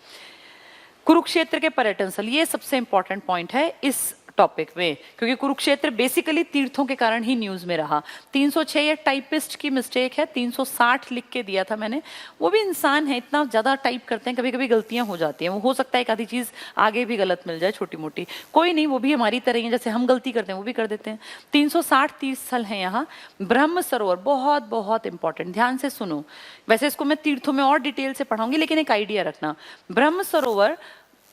S1: कुरुक्षेत्र के पर्यटन स्थल, ये सबसे इंपॉर्टेंट पॉइंट है इस टॉपिक में, क्योंकि कुरुक्षेत्र बेसिकली तीर्थों के कारण ही न्यूज में रहा। 306 ये टाइपिस्ट की मिस्टेक है, 360 लिख के दिया था मैंने। वो भी इंसान है, इतना ज्यादा टाइप करते हैं, कभी कभी गलतियां हो जाती हैं। वो हो सकता है एक आधी चीज आगे भी गलत मिल जाए, छोटी मोटी, कोई नहीं, वो भी हमारी तरह ही, जैसे हम गलती करते हैं वो भी कर देते हैं। 360 तीर्थ स्थल है यहाँ। ब्रह्म सरोवर बहुत बहुत इंपॉर्टेंट, ध्यान से सुनो। वैसे इसको मैं तीर्थों में और डिटेल से पढ़ाऊंगी, लेकिन एक आइडिया रखना। ब्रह्म सरोवर,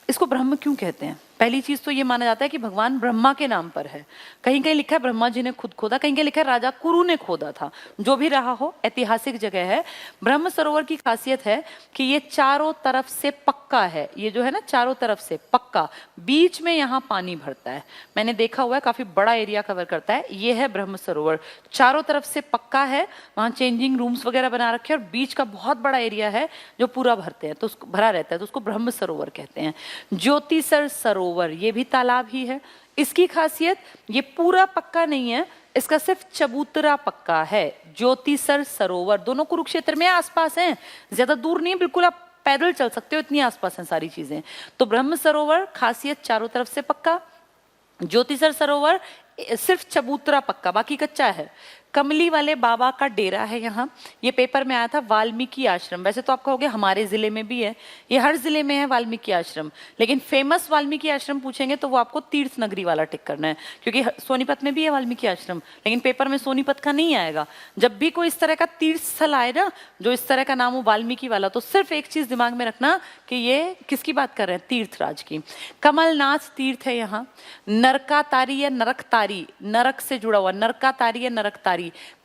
S1: इसको ब्रह्म क्यों कहते हैं? पहली चीज तो ये माना जाता है कि भगवान ब्रह्मा के नाम पर है। कहीं कहीं लिखा है ब्रह्मा जी ने खुद खोदा, कहीं कहीं लिखा है राजा कुरु ने खोदा था। जो भी रहा हो, ऐतिहासिक जगह है। ब्रह्म सरोवर की खासियत है कि ये चारों तरफ से पक्का है। ये जो है ना चारों तरफ से पक्का, बीच में यहाँ पानी भरता है। मैंने देखा हुआ है, काफी बड़ा एरिया कवर करता है। ये है ब्रह्म सरोवर, चारों तरफ से पक्का है, वहाँ चेंजिंग रूम्स वगैरह बना रखे हैं और बीच का बहुत बड़ा एरिया है जो पूरा भरते हैं, तो उसको भरा रहता है, तो उसको ब्रह्म सरोवर कहते हैं। ज्योतिसर सरोवर ये भी तालाब ही है। इसकी खासियत, ये पूरा पक्का नहीं है, इसका सिर्फ चबूतरा पक्का है। ज्योतिसर सरोवर दोनों कुरुक्षेत्र में आसपास हैं, ज्यादा दूर नहीं, बिल्कुल आप पैदल चल सकते हो, इतनी आसपास हैं सारी चीजें। तो ब्रह्म सरोवर खासियत चारों तरफ से पक्का, ज्योतिसर सरोवर सिर्फ चबूतरा पक्का, बाकी कच्चा है। कमली वाले बाबा का डेरा है यहाँ। ये पेपर में आया था वाल्मीकि आश्रम। वैसे तो आप कहोगे हमारे जिले में भी है, ये हर जिले में है वाल्मीकि आश्रम, लेकिन फेमस वाल्मीकि आश्रम पूछेंगे तो वो आपको तीर्थ नगरी वाला टिक करना है, क्योंकि सोनीपत में भी है वाल्मीकि आश्रम, लेकिन पेपर में सोनीपत का नहीं आएगा। जब भी कोई इस तरह का तीर्थ स्थल आए ना, जो इस तरह का नाम हो वाल्मीकि वाला, तो सिर्फ एक चीज दिमाग में रखना कि ये किसकी बात कर रहे हैं, तीर्थराज की। कमलनाथ तीर्थ है यहाँ। नरकातारी या नरकतारी, नरक से जुड़ा हुआ, नरकातारी या नरकतारी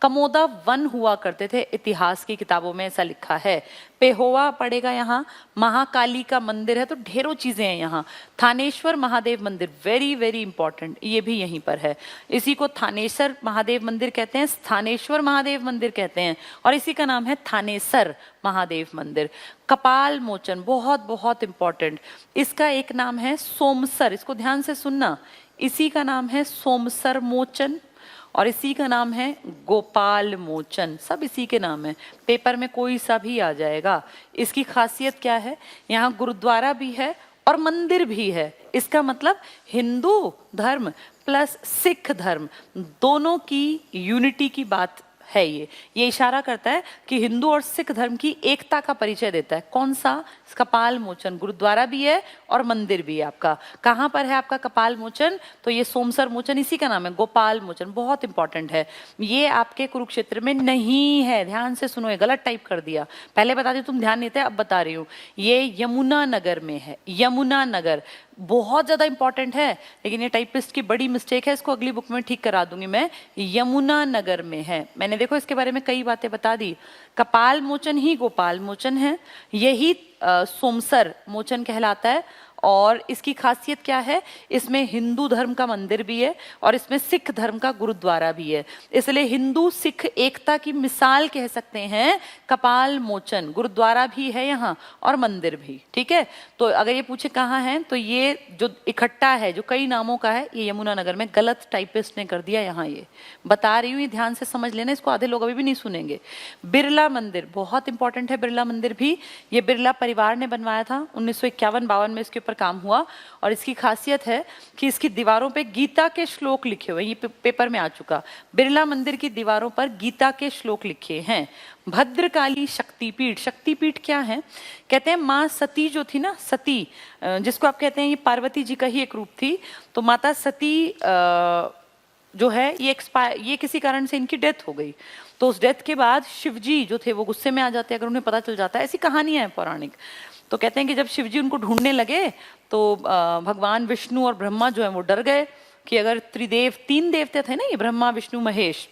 S1: कमोदा वन हुआ करते थे, इतिहास की किताबों में ऐसा लिखा है। पेहोवा पड़ेगा यहाँ। महाकाली का मंदिर है, तो ढेरों चीजें हैं यहाँ। थानेश्वर महादेव मंदिर वेरी वेरी इंपॉर्टेंट, ये भी यहीं पर है। इसी को थानेश्वर महादेव मंदिर कहते हैं, स्थानेश्वर महादेव मंदिर कहते हैं, और इसी का नाम है थानेसर महादेव मंदिर। कपाल मोचन बहुत बहुत इंपॉर्टेंट, इसका एक नाम है सोमसर, इसको ध्यान से सुनना। इसी का नाम है सोमसर मोचन और इसी का नाम है गोपाल मोचन, सब इसी के नाम है। पेपर में कोई सा भी आ जाएगा। इसकी खासियत क्या है, यहाँ गुरुद्वारा भी है और मंदिर भी है। इसका मतलब हिंदू धर्म प्लस सिख धर्म दोनों की यूनिटी की बात है। ये इशारा करता है कि हिंदू और सिख धर्म की एकता का परिचय देता है। कौन सा? कपाल मोचन, गुरुद्वारा भी है और मंदिर भी है आपका। कहाँ पर है आपका कपाल मोचन? तो ये सोमसर मोचन इसी का नाम है। गोपाल मोचन बहुत इंपॉर्टेंट है। ये आपके कुरुक्षेत्र में नहीं है, ध्यान से सुनो, ये गलत टाइप कर दिया। पहले बता दी, तुम ध्यान नहीं थे, अब बता रही हूँ। ये यमुना नगर में है। यमुना नगर बहुत ज्यादा इंपॉर्टेंट है, लेकिन ये टाइपिस्ट की बड़ी मिस्टेक है, इसको अगली बुक में ठीक करा दूंगी मैं। यमुना नगर में है। मैंने देखो इसके बारे में कई बातें बता दी। कपाल मोचन ही गोपाल मोचन है, यही सोमसर मोचन कहलाता है। और इसकी खासियत क्या है, इसमें हिंदू धर्म का मंदिर भी है और इसमें सिख धर्म का गुरुद्वारा भी है, इसलिए हिंदू सिख एकता की मिसाल कह सकते हैं कपाल मोचन। गुरुद्वारा भी है यहाँ और मंदिर भी, ठीक है। तो अगर ये पूछे कहाँ है, तो ये जो इकट्ठा है, जो कई नामों का है, ये यमुना नगर में। गलत टाइपिस्ट ने कर दिया यहाँ, ये बता रही हूँ, ये ध्यान से समझ लेना, इसको आधे लोग अभी भी नहीं सुनेंगे। बिरला मंदिर बहुत इंपॉर्टेंट है। बिरला मंदिर भी ये बिरला परिवार ने बनवाया था, 1951-52 में इसके काम हुआ। और इसकी खासियत है कि इसकी दीवारों पे गीता के श्लोक लिखे हुए हैं, ये पेपर में आ चुका। बिरला मंदिर की दीवारों पर गीता के श्लोक लिखे हैं। भद्रकाली शक्तिपीठ, शक्तिपीठ क्या है? कहते हैं माँ सती जो थी ना, सती जिसको आप कहते हैं, ये पार्वती जी का ही एक रूप थी। तो माता सती जो है ये किसी कारण से इनकी डेथ हो गई। तो उस डेथ के बाद शिवजी जो थे वो गुस्से में आ जाते हैं, अगर उन्हें पता चल जाता है। ऐसी कहानियां हैं पौराणिक। तो कहते हैं कि जब शिवजी उनको ढूंढने लगे तो भगवान विष्णु और ब्रह्मा जो है वो डर गए कि अगर त्रिदेव, 3 देवते थे ना ये, ब्रह्मा विष्णु महेश।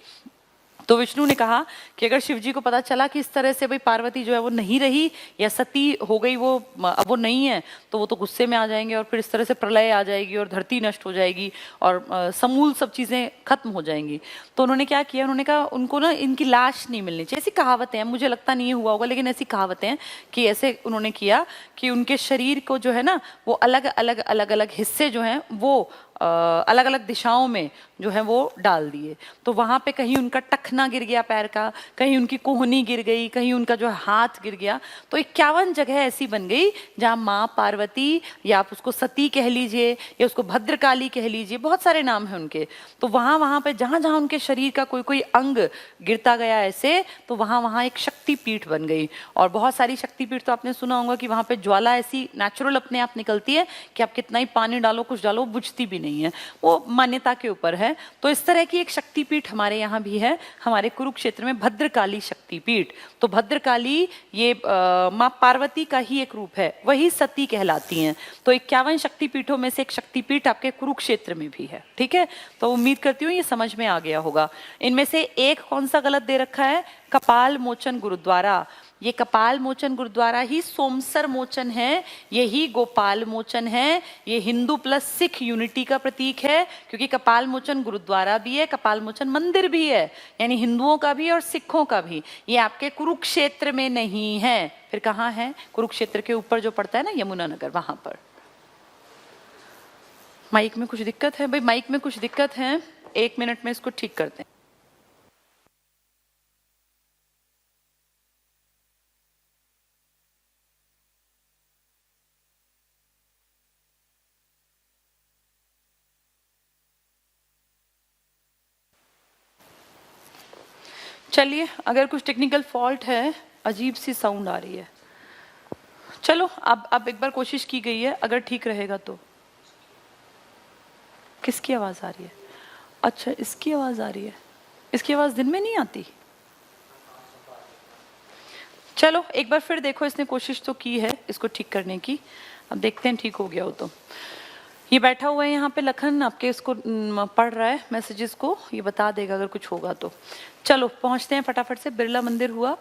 S1: तो विष्णु ने कहा कि अगर शिवजी को पता चला कि इस तरह से भाई पार्वती जो है वो नहीं रही या सती हो गई, वो अब वो नहीं है, तो वो तो गुस्से में आ जाएंगे और फिर इस तरह से प्रलय आ जाएगी और धरती नष्ट हो जाएगी और समूल सब चीजें खत्म हो जाएंगी। तो उन्होंने क्या किया, उन्होंने कहा उनको ना इनकी लाश नहीं मिलनी चाहिए। ऐसी कहावतें हैं, मुझे लगता नहीं हुआ होगा, लेकिन ऐसी कहावतें हैं कि ऐसे उन्होंने किया कि उनके शरीर को जो है ना वो अलग अलग हिस्से जो हैं वो अलग अलग दिशाओं में जो है वो डाल दिए। तो वहां पे कहीं उनका टखना गिर गया पैर का, कहीं उनकी कोहनी गिर गई, कहीं उनका जो हाथ गिर गया। तो 51 जगह ऐसी बन गई जहां माँ पार्वती, या आप उसको सती कह लीजिए या उसको भद्रकाली कह लीजिए, बहुत सारे नाम हैं उनके। तो वहां पे जहां जहां उनके शरीर का कोई अंग गिरता गया ऐसे, तो वहां एक शक्तिपीठ बन गई। और बहुत सारी शक्तिपीठ तो आपने सुना होगा कि वहां पे ज्वाला ऐसी नेचुरल अपने आप निकलती है कि आप कितना ही पानी डालो, कुछ डालो, बुझती भी नहीं। नहीं है, वो मान्यता के ऊपर है। तो इस तरह की एक शक्तिपीठ हमारे यहाँ भी है, हमारे कुरुक्षेत्र में भद्रकाली शक्तिपीठ। तो भद्रकाली ये माँ पार्वती का ही एक रूप है, वही सती कहलाती हैं। तो 51 शक्तिपीठों में से एक शक्तिपीठ आपके कुरुक्षेत्र में भी है। ठीक है, तो उम्मीद करती हूँ ये समझ में आ गया होगा। इनमें से एक कौन सा गलत दे रखा है? कपाल मोचन गुरुद्वारा। ये कपाल मोचन गुरुद्वारा ही सोमसर मोचन है, यही गोपाल मोचन है। ये हिंदू प्लस सिख यूनिटी का प्रतीक है, क्योंकि कपाल मोचन गुरुद्वारा भी है, कपाल मोचन मंदिर भी है, यानी हिंदुओं का भी और सिखों का भी। ये आपके कुरुक्षेत्र में नहीं है, फिर कहाँ है? कुरुक्षेत्र के ऊपर जो पड़ता है ना, यमुनानगर, वहां पर। माइक में कुछ दिक्कत है भाई, माइक में कुछ दिक्कत है, 1 मिनट में इसको ठीक करते हैं। चलिए, अगर कुछ टेक्निकल फॉल्ट है, अजीब सी साउंड आ रही है, चलो अब एक बार कोशिश की गई है, अगर ठीक रहेगा तो। किसकी आवाज आ रही है? अच्छा, इसकी आवाज आ रही है। इसकी आवाज दिन में नहीं आती? चलो एक बार फिर देखो, इसने कोशिश तो की है इसको ठीक करने की, अब देखते हैं ठीक हो गया हो तो। ये बैठा हुआ है यहाँ पे लखन, आपके इसको पढ़ रहा है मैसेजेस को, ये बता देगा अगर कुछ होगा तो। चलो पहुंचते हैं फटाफट से। बिरला मंदिर हुआ,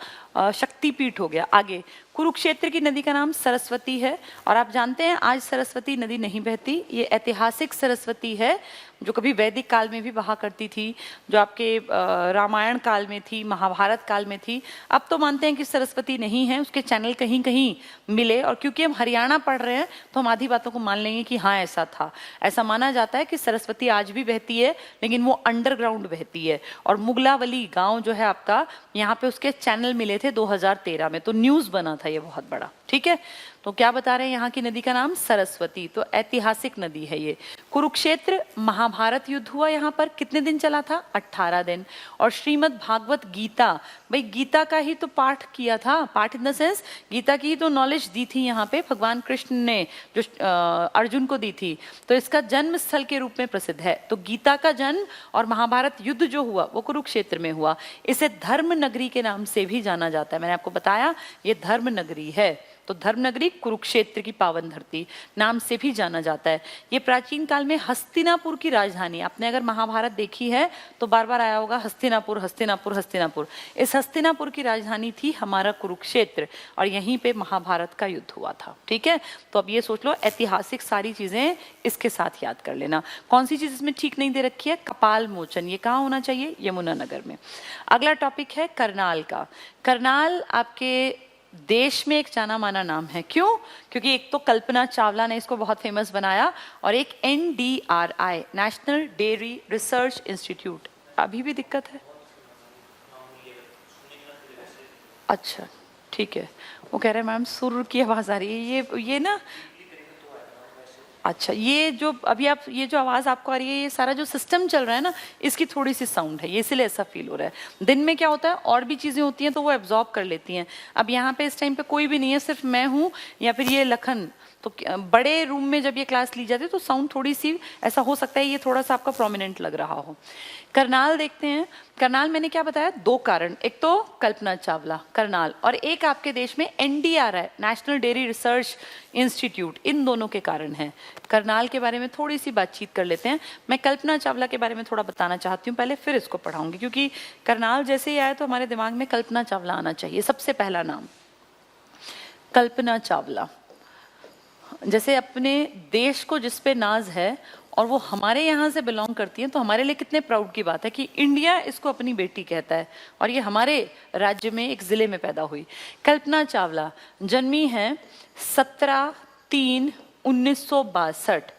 S1: शक्तिपीठ हो गया। आगे कुरुक्षेत्र की नदी का नाम सरस्वती है, और आप जानते हैं आज सरस्वती नदी नहीं बहती, ये ऐतिहासिक सरस्वती है जो कभी वैदिक काल में भी बहा करती थी, जो आपके रामायण काल में थी, महाभारत काल में थी। अब तो मानते हैं कि सरस्वती नहीं है, उसके चैनल कहीं कहीं मिले, और क्योंकि हम हरियाणा पढ़ रहे हैं तो हम आधी बातों को मान लेंगे कि हाँ ऐसा था। ऐसा माना जाता है कि सरस्वती आज भी बहती है, लेकिन वो अंडरग्राउंड बहती है। और मुगलावली गांव जो है आपका, यहाँ पे उसके चैनल मिले थे 2013 में, तो न्यूज बना था ये बहुत बड़ा। ठीक है, तो क्या बता रहे हैं, यहाँ की नदी का नाम सरस्वती, तो ऐतिहासिक नदी है ये। कुरुक्षेत्र महाभारत युद्ध हुआ यहाँ पर, कितने दिन चला था? 18 दिन। और श्रीमद् भागवत गीता, भाई गीता का ही तो पाठ किया था, पाठ इन द सेंस गीता की ही तो नॉलेज दी थी यहाँ पे भगवान कृष्ण ने, जो अर्जुन को दी थी। तो इसका जन्म स्थल के रूप में प्रसिद्ध है। तो गीता का जन्म और महाभारत युद्ध जो हुआ वो कुरुक्षेत्र में हुआ। इसे धर्म नगरी के नाम से भी जाना जाता है, मैंने आपको बताया ये धर्म नगरी है। तो धर्मनगरी कुरुक्षेत्र की पावन धरती नाम से भी जाना जाता है। ये प्राचीन काल में हस्तिनापुर की राजधानी, आपने अगर महाभारत देखी है तो बार बार आया होगा हस्तिनापुर हस्तिनापुर हस्तिनापुर। इस हस्तिनापुर की राजधानी थी हमारा कुरुक्षेत्र, और यहीं पे महाभारत का युद्ध हुआ था। ठीक है, तो अब ये सोच लो, ऐतिहासिक सारी चीजें इसके साथ याद कर लेना। कौन सी चीज इसमें ठीक नहीं दे रखी है? कपाल मोचन, ये कहाँ होना चाहिए? यमुनानगर में। अगला टॉपिक है करनाल का। करनाल आपके देश में एक जाना माना नाम है। क्यों? क्योंकि एक तो कल्पना चावला ने इसको बहुत फेमस बनाया, और एक NDRI, national dairy research institute. अभी भी दिक्कत है? अच्छा ठीक है, वो कह रहे हैं मैम सुर की आवाज आ रही है, ये ना, अच्छा ये जो अभी आप, ये जो आवाज आपको आ रही है, ये सारा जो सिस्टम चल रहा है ना, इसकी थोड़ी सी साउंड है, ये इसलिए ऐसा फील हो रहा है। दिन में क्या होता है, और भी चीजें होती हैं तो वो एब्जॉर्ब कर लेती हैं। अब यहाँ पे इस टाइम पे कोई भी नहीं है, सिर्फ मैं हूँ या फिर ये लखन। तो बड़े रूम में जब ये क्लास ली जाती है तो साउंड थोड़ी सी ऐसा हो सकता है, ये थोड़ा सा आपका प्रोमिनेंट लग रहा हो। करनाल देखते हैं। करनाल मैंने क्या बताया? 2 कारण, एक तो कल्पना चावला करनाल, और एक आपके देश में NDRI, national dairy research institute, इन दोनों के कारण है। करनाल के बारे में थोड़ी सी बातचीत कर लेते हैं। मैं कल्पना चावला के बारे में थोड़ा बताना चाहती हूँ पहले, फिर इसको पढ़ाऊंगी, क्योंकि करनाल जैसे ही आया तो हमारे दिमाग में कल्पना चावला आना चाहिए, सबसे पहला नाम कल्पना चावला। जैसे अपने देश को जिस पे नाज है और वो हमारे यहाँ से बिलोंग करती है, तो हमारे लिए कितने प्राउड की बात है कि इंडिया इसको अपनी बेटी कहता है, और ये हमारे राज्य में एक जिले में पैदा हुई। कल्पना चावला जन्मी है 17/3/1962।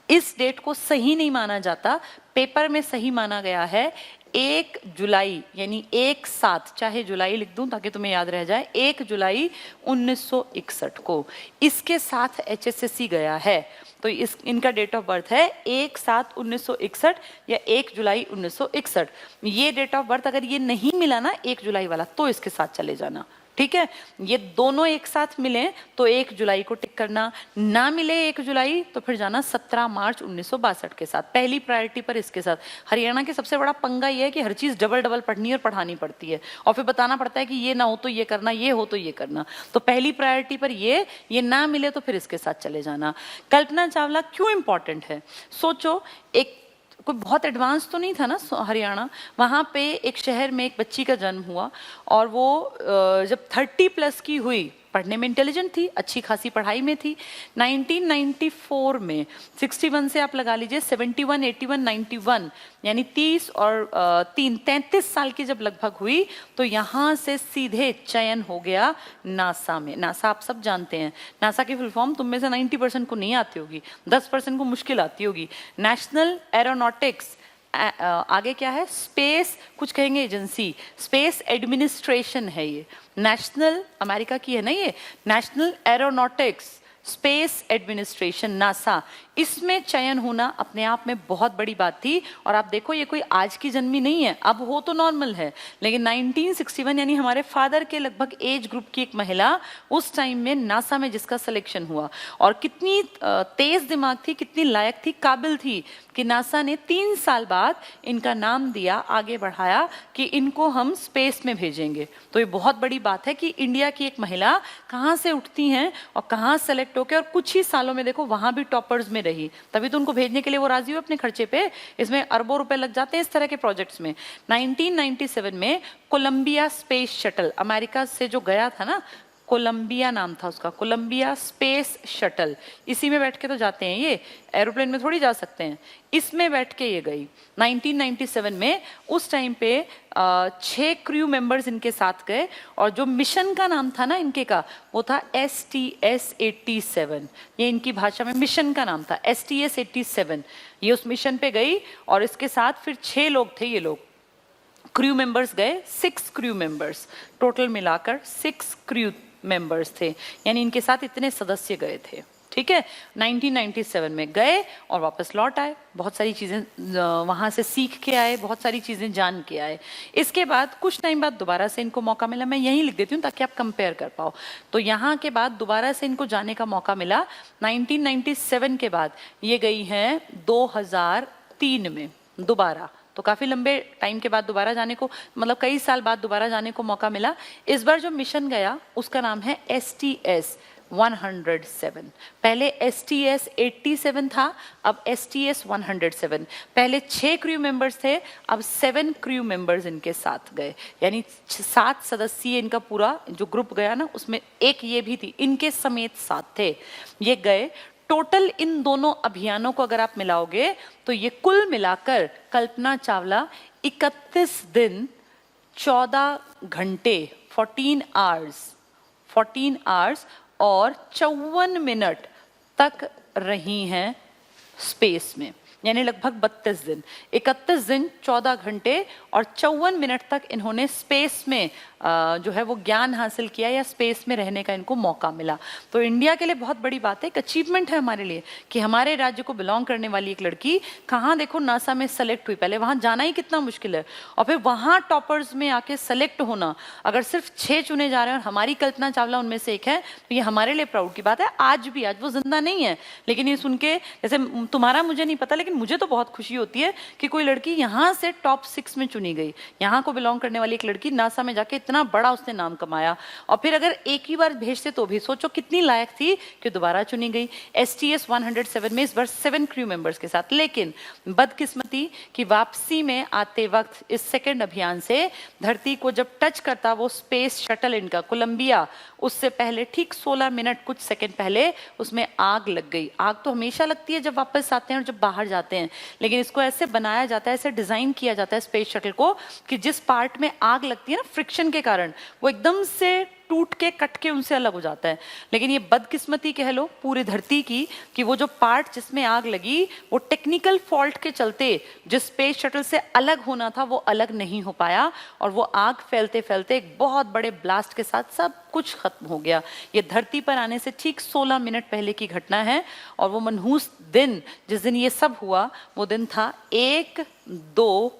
S1: इस डेट को सही नहीं माना जाता, पेपर में सही माना गया है 1 जुलाई, यानी 1/7, चाहे जुलाई लिख दूं ताकि तुम्हें याद रह जाए, 1 जुलाई 1961 को इसके साथ HSSC गया है। तो इनका डेट ऑफ बर्थ है 1/7/1961 या 1 जुलाई 1961। ये डेट ऑफ बर्थ अगर ये नहीं मिला ना 1 जुलाई वाला, तो इसके साथ चले जाना। ठीक है, ये दोनों एक साथ मिले तो 1 जुलाई को टिक करना, ना मिले 1 जुलाई तो फिर जाना 17 मार्च 1962 के साथ, पहली प्रायोरिटी पर इसके साथ। हरियाणा के सबसे बड़ा पंगा ये है कि हर चीज डबल डबल पढ़नी और पढ़ानी पड़ती है और फिर बताना पड़ता है कि ये ना हो तो ये करना, ये हो तो ये करना। तो पहली प्रायोरिटी पर ये ना मिले तो फिर इसके साथ चले जाना। कल्पना चावला क्यों इंपॉर्टेंट है? सोचो, एक कोई बहुत एडवांस तो नहीं था ना हरियाणा, वहाँ पे एक शहर में एक बच्ची का जन्म हुआ और वो जब 30+ की हुई, पढ़ने में इंटेलिजेंट थी, अच्छी खासी पढ़ाई में थी, 1994 में 61 से आप लगा लीजिए 71, 81, 91 यानी 30 और 33 साल की जब लगभग हुई तो यहाँ से सीधे चयन हो गया नासा में। नासा आप सब जानते हैं, नासा की फुल फॉर्म तुम में से 90% को नहीं आती होगी, 10% को मुश्किल आती होगी। नेशनल एरोनॉटिक्स, आगे क्या है, स्पेस कुछ कहेंगे एजेंसी, स्पेस एडमिनिस्ट्रेशन है ये, नेशनल अमेरिका की है ना ये, national aeronautics space administration NASA, इसमें चयन होना अपने आप में बहुत बड़ी बात थी। और आप देखो ये कोई आज की जन्मी नहीं है, अब हो तो नॉर्मल है, लेकिन 1961 यानी हमारे फादर के लगभग एज ग्रुप की एक महिला उस टाइम में नासा में जिसका सिलेक्शन हुआ, और कितनी तेज दिमाग थी, कितनी लायक थी, काबिल थी कि नासा ने 3 साल बाद इनका नाम दिया, आगे बढ़ाया कि इनको हम स्पेस में भेजेंगे। तो ये बहुत बड़ी बात है कि इंडिया की एक महिला कहाँ से उठती हैं और कहाँ सेलेक्ट होकर, और कुछ ही सालों में देखो वहां भी टॉपर्स में रही, तभी तो उनको भेजने के लिए वो राजी हुए अपने खर्चे पे। इसमें अरबों रुपए लग जाते हैं इस तरह के प्रोजेक्ट्स में। 1997 में कोलंबिया स्पेस शटल, अमेरिका से जो गया था ना, कोलंबिया नाम था उसका, कोलंबिया स्पेस शटल, इसी में बैठ के तो जाते हैं ये, एरोप्लेन में थोड़ी जा सकते हैं, इसमें बैठ के ये गई 1997 में। उस टाइम पे 6 क्रू मेंबर्स इनके साथ गए और जो मिशन का नाम था ना इनके का, वो था STS-87, ये इनकी भाषा में मिशन का नाम था, STS-87। ये उस मिशन पे गई और इसके साथ फिर 6 लोग थे, ये लोग क्रू मेंबर्स गए, 6 क्रू मेंबर्स टोटल मिलाकर 6 क्रू मेंबर्स थे, यानी इनके साथ इतने सदस्य गए थे। ठीक है, 1997 में गए और वापस लौट आए, बहुत सारी चीज़ें वहाँ से सीख के आए, बहुत सारी चीज़ें जान के आए। इसके बाद कुछ टाइम बाद दोबारा से इनको मौका मिला, मैं यहीं लिख देती हूँ ताकि आप कंपेयर कर पाओ। तो यहाँ के बाद दोबारा से इनको जाने का मौका मिला 1997 के बाद, ये गई हैं 2003 में दोबारा, तो काफ़ी लंबे टाइम के बाद दोबारा जाने को, मतलब कई साल बाद दोबारा जाने को मौका मिला। इस बार जो मिशन गया उसका नाम है STS-107, पहले STS-87 था, अब STS-107। पहले 6 क्रू मेंबर्स थे, अब 7 क्रू मेंबर्स इनके साथ गए, यानी 7 सदस्यीय इनका पूरा जो ग्रुप गया ना, उसमें एक ये भी थी, इनके समेत 7 थे, ये गए। टोटल इन दोनों अभियानों को अगर आप मिलाओगे तो ये कुल मिलाकर कल्पना चावला 31 दिन 14 घंटे 14 आवर्स और 54 मिनट तक रही हैं स्पेस में, यानी लगभग 32 दिन, 31 दिन 14 घंटे और 54 मिनट तक इन्होंने स्पेस में जो है वो ज्ञान हासिल किया या स्पेस में रहने का इनको मौका मिला। तो इंडिया के लिए बहुत बड़ी बात है, एक अचीवमेंट है हमारे लिए कि हमारे राज्य को बिलोंग करने वाली एक लड़की कहाँ देखो नासा में सेलेक्ट हुई। पहले वहाँ जाना ही कितना मुश्किल है और फिर वहाँ टॉपर्स में आके सेलेक्ट होना, अगर सिर्फ 6 चुने जा रहे हैं और हमारी कल्पना चावला उनमें से एक है, तो ये हमारे लिए प्राउड की बात है। आज वो जिंदा नहीं है, लेकिन ये सुन के, जैसे तुम्हारा मुझे नहीं पता, लेकिन मुझे तो बहुत खुशी होती है कि कोई लड़की यहाँ से टॉप 6 में चुनी गई, यहाँ को बिलोंग करने वाली एक लड़की नासा में जाके इतना बड़ा उसने नाम कमाया। और फिर अगर एक ही बार भेजते तो भी सोचो कितनी लायक थी कि दोबारा चुनी गई STS-107 में, इस बार 7 क्रू मेंबर्स के साथ। लेकिन बदकिस्मती कि वापसी में आते वक्त इस सेकंड अभियान से धरती को जब टच करता वो स्पेस शटल इनका कोलंबिया, उससे पहले ठीक 16 मिनट कुछ सेकंड पहले उसमें आग लग गई। आग तो हमेशा लगती है जब वापस आते हैं और जब बाहर जाते हैं, लेकिन इसको ऐसे बनाया जाता है, ऐसे डिजाइन किया जाता है स्पेस शटल को कि जिस पार्ट में आग लगती है ना फ्रिक्शन के कारण, वो एकदम से टूट के कट के उनसे अलग हो जाता है। लेकिन ये बदकिस्मती कह लो पूरी धरती की कि वो जो पार्ट जिसमें आग लगी वो टेक्निकल फॉल्ट के चलते जिस स्पेस शटल से अलग होना था वो अलग नहीं हो पाया, और वो आग फैलते फैलते एक बहुत बड़े ब्लास्ट के साथ सब कुछ खत्म हो गया। ये धरती पर आने से ठीक 16 मिनट पहले की घटना है, और वो मनहूस दिन जिस दिन ये सब हुआ वो दिन था 1/2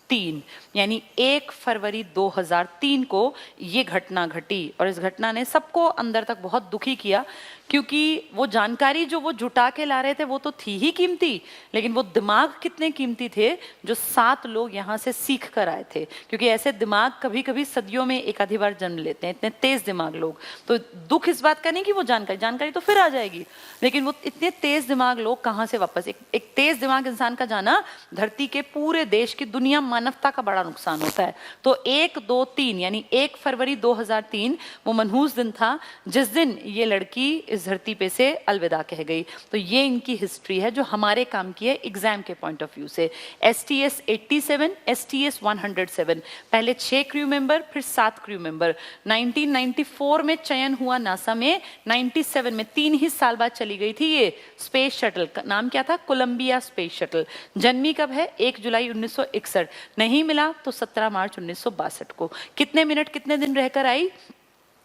S1: 2003 यानी 1 फरवरी 2003 को ये घटना घटी और इस घटना ने सबको अंदर तक बहुत दुखी किया, क्योंकि वो जानकारी जो वो जुटा के ला रहे थे वो तो थी ही कीमती, लेकिन वो दिमाग कितने कीमती थे जो 7 लोग यहाँ से सीख कर आए थे। क्योंकि ऐसे दिमाग कभी कभी सदियों में एक आधी बार जन्म लेते हैं, इतने तेज दिमाग लोग। तो दुख इस बात का नहीं कि वो जानकारी तो फिर आ जाएगी, लेकिन वो इतने तेज दिमाग लोग कहाँ से वापस, एक तेज दिमाग इंसान का जाना धरती के पूरे देश की दुनिया मानवता का बड़ा नुकसान होता है। तो 1, 2, 3 यानी 1 फरवरी 2003 वो मनहूस दिन था जिस दिन ये लड़की इस धरती पे से अलविदा कह गई। तो ये इनकी हिस्ट्री है जो हमारे काम की है एग्जाम के पॉइंट ऑफ व्यू से। STS 87, STS 107, पहले 6 क्रू मेंबर फिर 7 क्रू मेंबर। 1994 में चयन हुआ नासा में, 97 में 3 ही साल बाद चली गई थी ये स्पेस शटल, नाम क्या था, कोलंबिया स्पेस शटल। जन्मी कब है, 1 जुलाई 1961, नहीं मिला तो 17 मार्च 1962 को। कितने मिनट कितने दिन रहकर आई,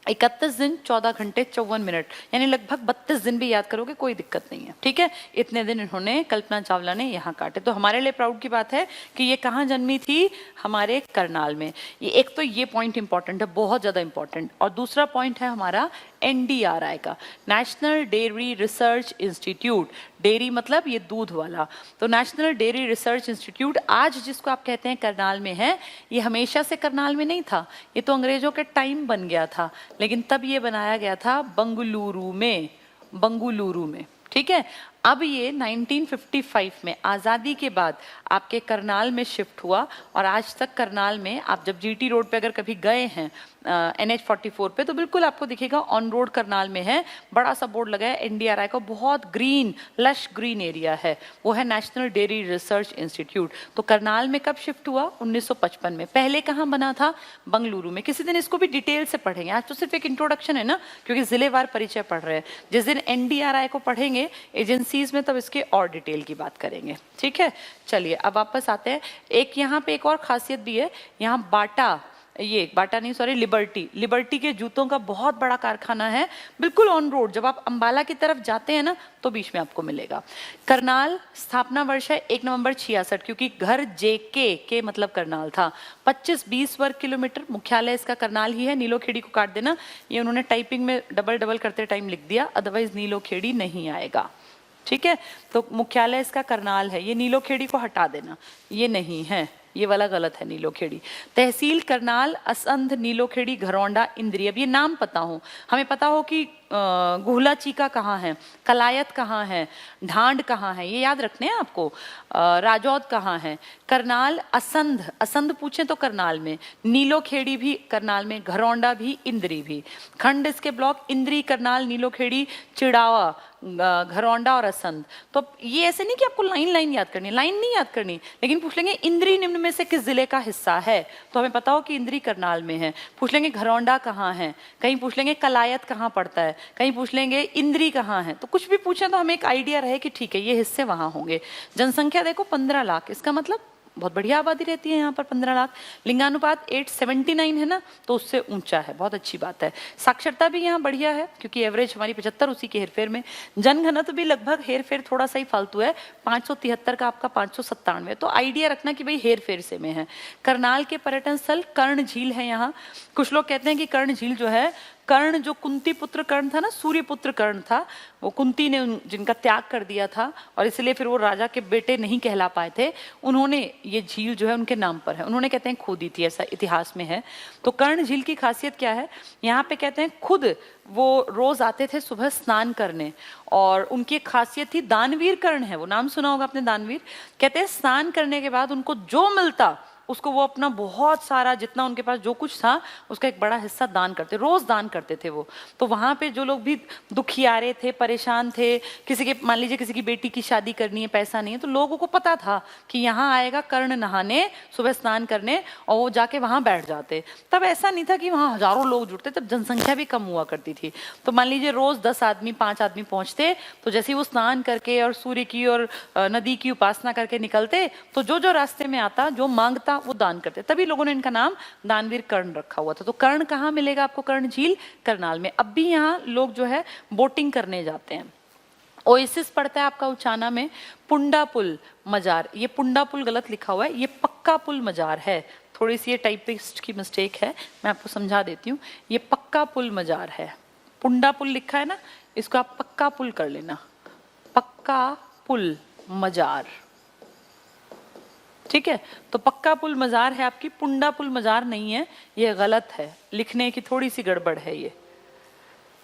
S1: 31 दिन 14 घंटे 54 मिनट, यानी लगभग 32 दिन भी याद करोगे कोई दिक्कत नहीं है, ठीक है। इतने दिन इन्होंने, कल्पना चावला ने यहाँ काटे। तो हमारे लिए प्राउड की बात है कि ये कहाँ जन्मी थी, हमारे करनाल में। ये एक तो ये पॉइंट इंपॉर्टेंट है, बहुत ज़्यादा इंपॉर्टेंट। और दूसरा पॉइंट है हमारा NDRI का, national dairy research institute. Dairy मतलब ये दूध वाला, तो नेशनल डेयरी रिसर्च इंस्टीट्यूट आज जिसको आप कहते हैं करनाल में है, ये हमेशा से करनाल में नहीं था, ये तो अंग्रेजों के टाइम बन गया था, लेकिन तब ये बनाया गया था बंगलुरु में, ठीक है। अब ये 1955 में आज़ादी के बाद आपके करनाल में शिफ्ट हुआ और आज तक करनाल में आप जब GT रोड पे अगर कभी गए हैं NH 44 पे तो बिल्कुल आपको दिखेगा ऑन रोड करनाल में है, बड़ा सा बोर्ड लगा है NDRI का, बहुत ग्रीन लश ग्रीन एरिया है, वो है नेशनल डेयरी रिसर्च इंस्टीट्यूट। तो करनाल में कब शिफ्ट हुआ, 1955 में। पहले कहाँ बना था, बंगलुरु में। किसी दिन इसको भी डिटेल से पढ़ेंगे, आज तो सिर्फ एक इंट्रोडक्शन है ना, क्योंकि जिलेवार परिचय पढ़ रहे हैं। जिस दिन NDRI को पढ़ेंगे एजेंसीज में तब इसके और डिटेल की बात करेंगे, ठीक है। चलिए अब वापस आते हैं। एक यहाँ पे एक और खासियत भी है, यहाँ लिबर्टी के जूतों का बहुत बड़ा कारखाना है, बिल्कुल ऑन रोड। जब आप अंबाला की तरफ जाते हैं ना तो बीच में आपको मिलेगा। करनाल स्थापना वर्ष है 1 नवंबर 66, क्योंकि घर JK के मतलब करनाल था। 25-20 वर्ग किलोमीटर, मुख्यालय इसका करनाल ही है। नीलोखेड़ी को काट देना, ये उन्होंने टाइपिंग में डबल करते टाइम लिख दिया, अदरवाइज नीलोखेड़ी नहीं आएगा, ठीक है। तो मुख्यालय इसका करनाल है, ये नीलोखेड़ी को हटा देना, ये नहीं है, ये वाला गलत है, नीलोखेड़ी। तहसील करनाल, असंध, नीलोखेड़ी, घरौंडा, इंद्री। अब ये नाम पता हो, हमें पता हो कि गुहला चीका कहाँ है, कलायत कहाँ है, ढांड कहाँ है, ये याद रखने हैं आपको। राजौद कहाँ है, करनाल, असंध पूछें तो करनाल में, नीलोखेड़ी भी करनाल में, घरौंडा भी, इंद्री भी। खंड इसके ब्लॉक इंद्री, करनाल, नीलोखेड़ी, चिड़ावा, घरौंडा और असंध। तो ये ऐसे नहीं कि आपको लाइन याद करनी, लाइन नहीं याद करनी, लेकिन पूछ लेंगे इंद्री निम्न में से किस जिले का हिस्सा है, तो हमें पता हो कि इंद्री करनाल में है। पूछ लेंगे घरौंडा कहाँ है, कहीं पूछ लेंगे कलायत कहाँ पड़ता है, कहीं पूछ लेंगे इंद्री कहाँ है। तो कुछ भी पूछें तो हमें एक आइडिया रहे कि ठीक है ये हिस्से वहां होंगे। जनसंख्या देखो 15 लाख, इसका मतलब बहुत बढ़िया आबादी रहती है यहाँ पर, 15 लाख। लिंगानुपात 879 है ना, तो उससे ऊंचा है, बहुत अच्छी बात है। साक्षरता भी यहाँ बढ़िया है, क्योंकि एवरेज हमारी 75, उसी के हेरफेर में। जनघनत्व भी लगभग हेरफेर थोड़ा सा ही फालतू है, 573 का आपका 597, तो आइडिया रखना कि भाई हेरफेर से में है। करनाल के पर्यटन स्थल कर्ण झील है यहाँ। कुछ लोग कहते हैं कि कर्ण झील जो है, कर्ण जो कुंती पुत्र कर्ण था ना, सूर्य पुत्र कर्ण था, वो कुंती ने जिनका त्याग कर दिया था और इसलिए फिर वो राजा के बेटे नहीं कहला पाए थे, उन्होंने ये झील जो है उनके नाम पर है, उन्होंने कहते हैं खोदी थी, ऐसा इतिहास में है। तो कर्ण झील की खासियत क्या है, यहाँ पे कहते हैं खुद वो रोज आते थे सुबह स्नान करने, और उनकी एक खासियत थी, दानवीर कर्ण है वो, नाम सुना होगा आपने दानवीर। कहते हैं स्नान करने के बाद उनको जो मिलता उसको वो अपना बहुत सारा, जितना उनके पास जो कुछ था उसका एक बड़ा हिस्सा दान करते, रोज दान करते थे वो। तो वहां पे जो लोग भी दुखियारे थे, परेशान थे, किसी के मान लीजिए किसी की बेटी की शादी करनी है, पैसा नहीं है, तो लोगों को पता था कि यहाँ आएगा कर्ण नहाने, सुबह स्नान करने, और वो जाके वहां बैठ जाते। तब ऐसा नहीं था कि वहां हजारों लोग जुटते, तब जनसंख्या भी कम हुआ करती थी। तो मान लीजिए रोज 10 आदमी 5 आदमी पहुंचते, तो जैसे ही वो स्नान करके और सूर्य की और नदी की उपासना करके निकलते, तो जो जो रास्ते में आता, जो मांगता वो दान करते। तभी लोगों ने इनका नाम दानवीर कर्ण रखा हुआ था। तो कर्ण कहाँ मिलेगा आपको, कर्ण झील करनाल में। अब भी यहाँ लोग जो है बोटिंग करने जाते हैं। ओएसिस पड़ता है आपका उचाना में, पुंडा पुल मजार, ये पुंडा पुल गलत लिखा हुआ है, ये पक्का पुल मजार है। थोड़ी सी ये टाइपिस्ट की मिस्टेक है, मैं आपको समझा देती हूँ। ये पक्का पुल मजार है, पुंडा पुल लिखा है ना, इसको आप पक्का पुल कर लेना, पक्का पुल मजार, ठीक है। तो पक्का पुल मजार है आपकी, पुंडा पुल मजार नहीं है, ये गलत है, लिखने की थोड़ी सी गड़बड़ है।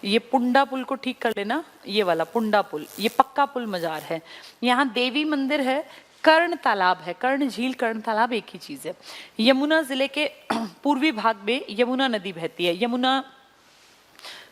S1: ये पुंडा पुल को ठीक कर लेना, ये वाला पुंडा पुल, ये पक्का पुल मजार है। यहाँ देवी मंदिर है, कर्ण तालाब है, कर्ण झील कर्ण तालाब एक ही चीज है। यमुना जिले के पूर्वी भाग में यमुना नदी बहती है।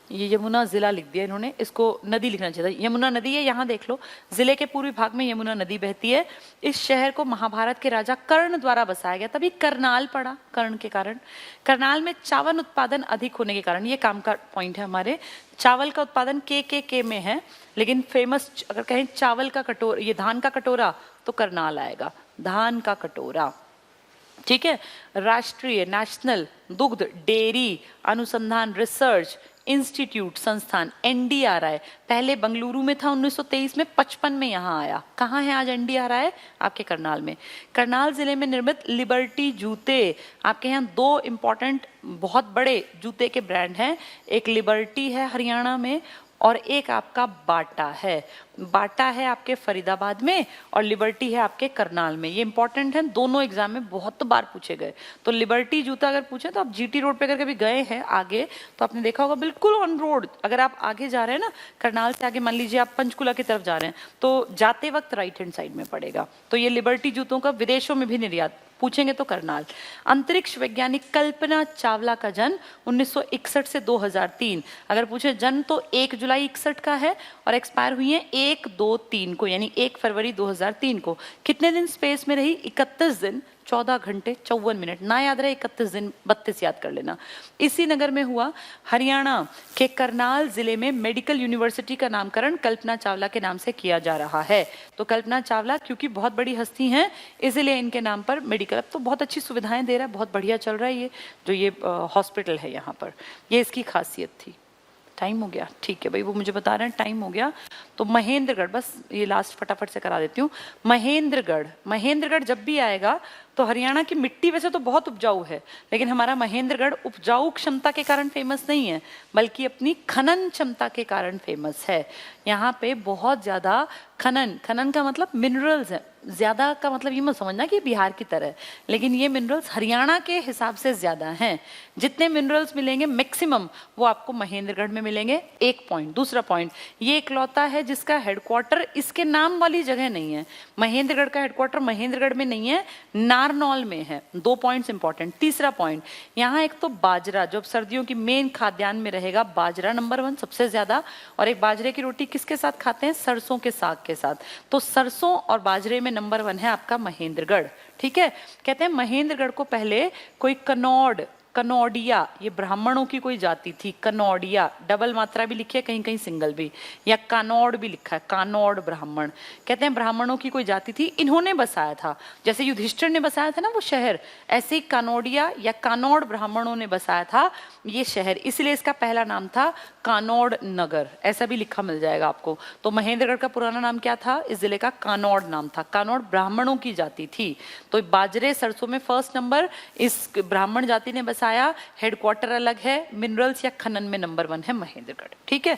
S1: ये यमुना जिला लिख दिया इन्होंने, इसको नदी लिखना चाहिए था। यमुना नदी है, यहाँ देख लो, जिले के पूर्वी भाग में यमुना नदी बहती है। इस शहर को महाभारत के राजा कर्ण द्वारा बसाया गया, तभी करनाल पड़ा, कर्ण के कारण। करनाल में चावल उत्पादन अधिक होने के कारण, ये काम का पॉइंट है हमारे, चावल का उत्पादन के में है, लेकिन फेमस अगर कहें चावल का कटोरा, ये धान का कटोरा, तो करनाल आएगा, धान का कटोरा, ठीक है। राष्ट्रीय नेशनल दुग्ध डेयरी अनुसंधान रिसर्च इंस्टीट्यूट संस्थान NDRI, पहले बंगलुरु में था 1923 में, 55 में यहाँ आया। कहाँ है आज NDRI? आपके करनाल में। करनाल जिले में निर्मित लिबर्टी जूते, आपके यहाँ दो इंपॉर्टेंट बहुत बड़े जूते के ब्रांड हैं, एक लिबर्टी है हरियाणा में और एक आपका बाटा है। बाटा है आपके फरीदाबाद में और लिबर्टी है आपके करनाल में। ये इंपॉर्टेंट है, दोनों एग्जाम में बहुत बार पूछे गए। तो लिबर्टी जूता अगर पूछे तो आप GT रोड पे अगर कभी गए हैं आगे तो आपने देखा होगा, बिल्कुल ऑन रोड, अगर आप आगे जा रहे हैं ना, करनाल से आगे मान लीजिए आप पंचकुला की तरफ जा रहे हैं, तो जाते वक्त राइट हैंड साइड में पड़ेगा। तो ये लिबर्टी जूतों का विदेशों में भी निर्यात, पूछेंगे तो करनाल। अंतरिक्ष वैज्ञानिक कल्पना चावला का जन्म 1961 से 2003, अगर पूछे जन्म तो 1 जुलाई 61 का है और एक्सपायर हुई है 1-2-3 को, यानी 1 फरवरी 2003 को। कितने दिन स्पेस में रही? 31 दिन 14 घंटे 54 मिनट, ना याद रहे 31 दिन 32 याद कर लेना। इसी नगर में हुआ। हरियाणा के करनाल जिले में मेडिकल यूनिवर्सिटी का नामकरण कल्पना चावला के नाम से किया जा रहा है। तो कल्पना चावला क्योंकि बहुत बड़ी हस्ती हैं, इसलिए इनके नाम पर मेडिकल, अब तो बहुत अच्छी सुविधाएं दे रहा है, बहुत बढ़िया चल रहा है ये जो ये हॉस्पिटल है यहाँ पर, ये इसकी खासियत थी। टाइम हो गया, ठीक है भाई, वो मुझे बता रहे हैं टाइम हो गया। तो महेंद्रगढ़, बस ये लास्ट फटाफट से करा देती हूँ। महेंद्रगढ़ जब भी आएगा तो हरियाणा की मिट्टी वैसे तो बहुत उपजाऊ है, लेकिन हमारा महेंद्रगढ़ उपजाऊ क्षमता के कारण फेमस नहीं है, बल्कि अपनी खनन क्षमता के कारण फेमस है। यहाँ पे बहुत ज्यादा खनन का मतलब मिनरल्स है, ज्यादा का मतलब ये मत समझना कि बिहार की तरह, लेकिन ये मिनरल्स हरियाणा के हिसाब से ज्यादा हैं। जितने मिनरल्स मिलेंगे मैक्सिमम वो आपको महेंद्रगढ़ में मिलेंगे, एक पॉइंट। दूसरा पॉइंट, ये इकलौता है जिसका हेडक्वार्टर इसके नाम वाली जगह नहीं है। महेंद्रगढ़ का हेडक्वार्टर महेंद्रगढ़ में नहीं है, नारनौल में है। 2 पॉइंट्स इंपॉर्टेंट। तीसरा पॉइंट, यहाँ एक तो बाजरा, जो सर्दियों की मेन खाद्यान्न में रहेगा, बाजरा नंबर 1 सबसे ज्यादा। और एक बाजरे की रोटी किसके साथ खाते हैं? सरसों के साग के साथ। तो सरसों और बाजरे में नंबर 1 है आपका महेंद्रगढ़, ठीक है। कहते हैं महेंद्रगढ़ को पहले कोई कनौडिया, ये ब्राह्मणों की कोई जाति थी, कनौडिया, डबल मात्रा भी लिखी है, कहीं कहीं सिंगल भी, या कानौड़ भी लिखा है, कानौड़ ब्राह्मण। कहते हैं ब्राह्मणों की कोई जाति थी, इन्होंने बसाया था। जैसे युधिष्ठिर ने बसाया था ना वो शहर, ऐसे ही कानौडिया या कानौड़ ब्राह्मणों ने बसाया था ये शहर, इसलिए इसका पहला नाम था कानौड़ नगर, ऐसा भी लिखा मिल जाएगा आपको। तो महेंद्रगढ़ का पुराना नाम क्या था? इस जिले का कानौड़ नाम था, कानौड़ ब्राह्मणों की जाति थी। तो बाजरे सरसों में फर्स्ट नंबर इस ब्राह्मण जाति ने बसाया। हेडक्वार्टर अलग है, मिनरल्स या खनन में नंबर 1 है महेंद्रगढ़, ठीक है।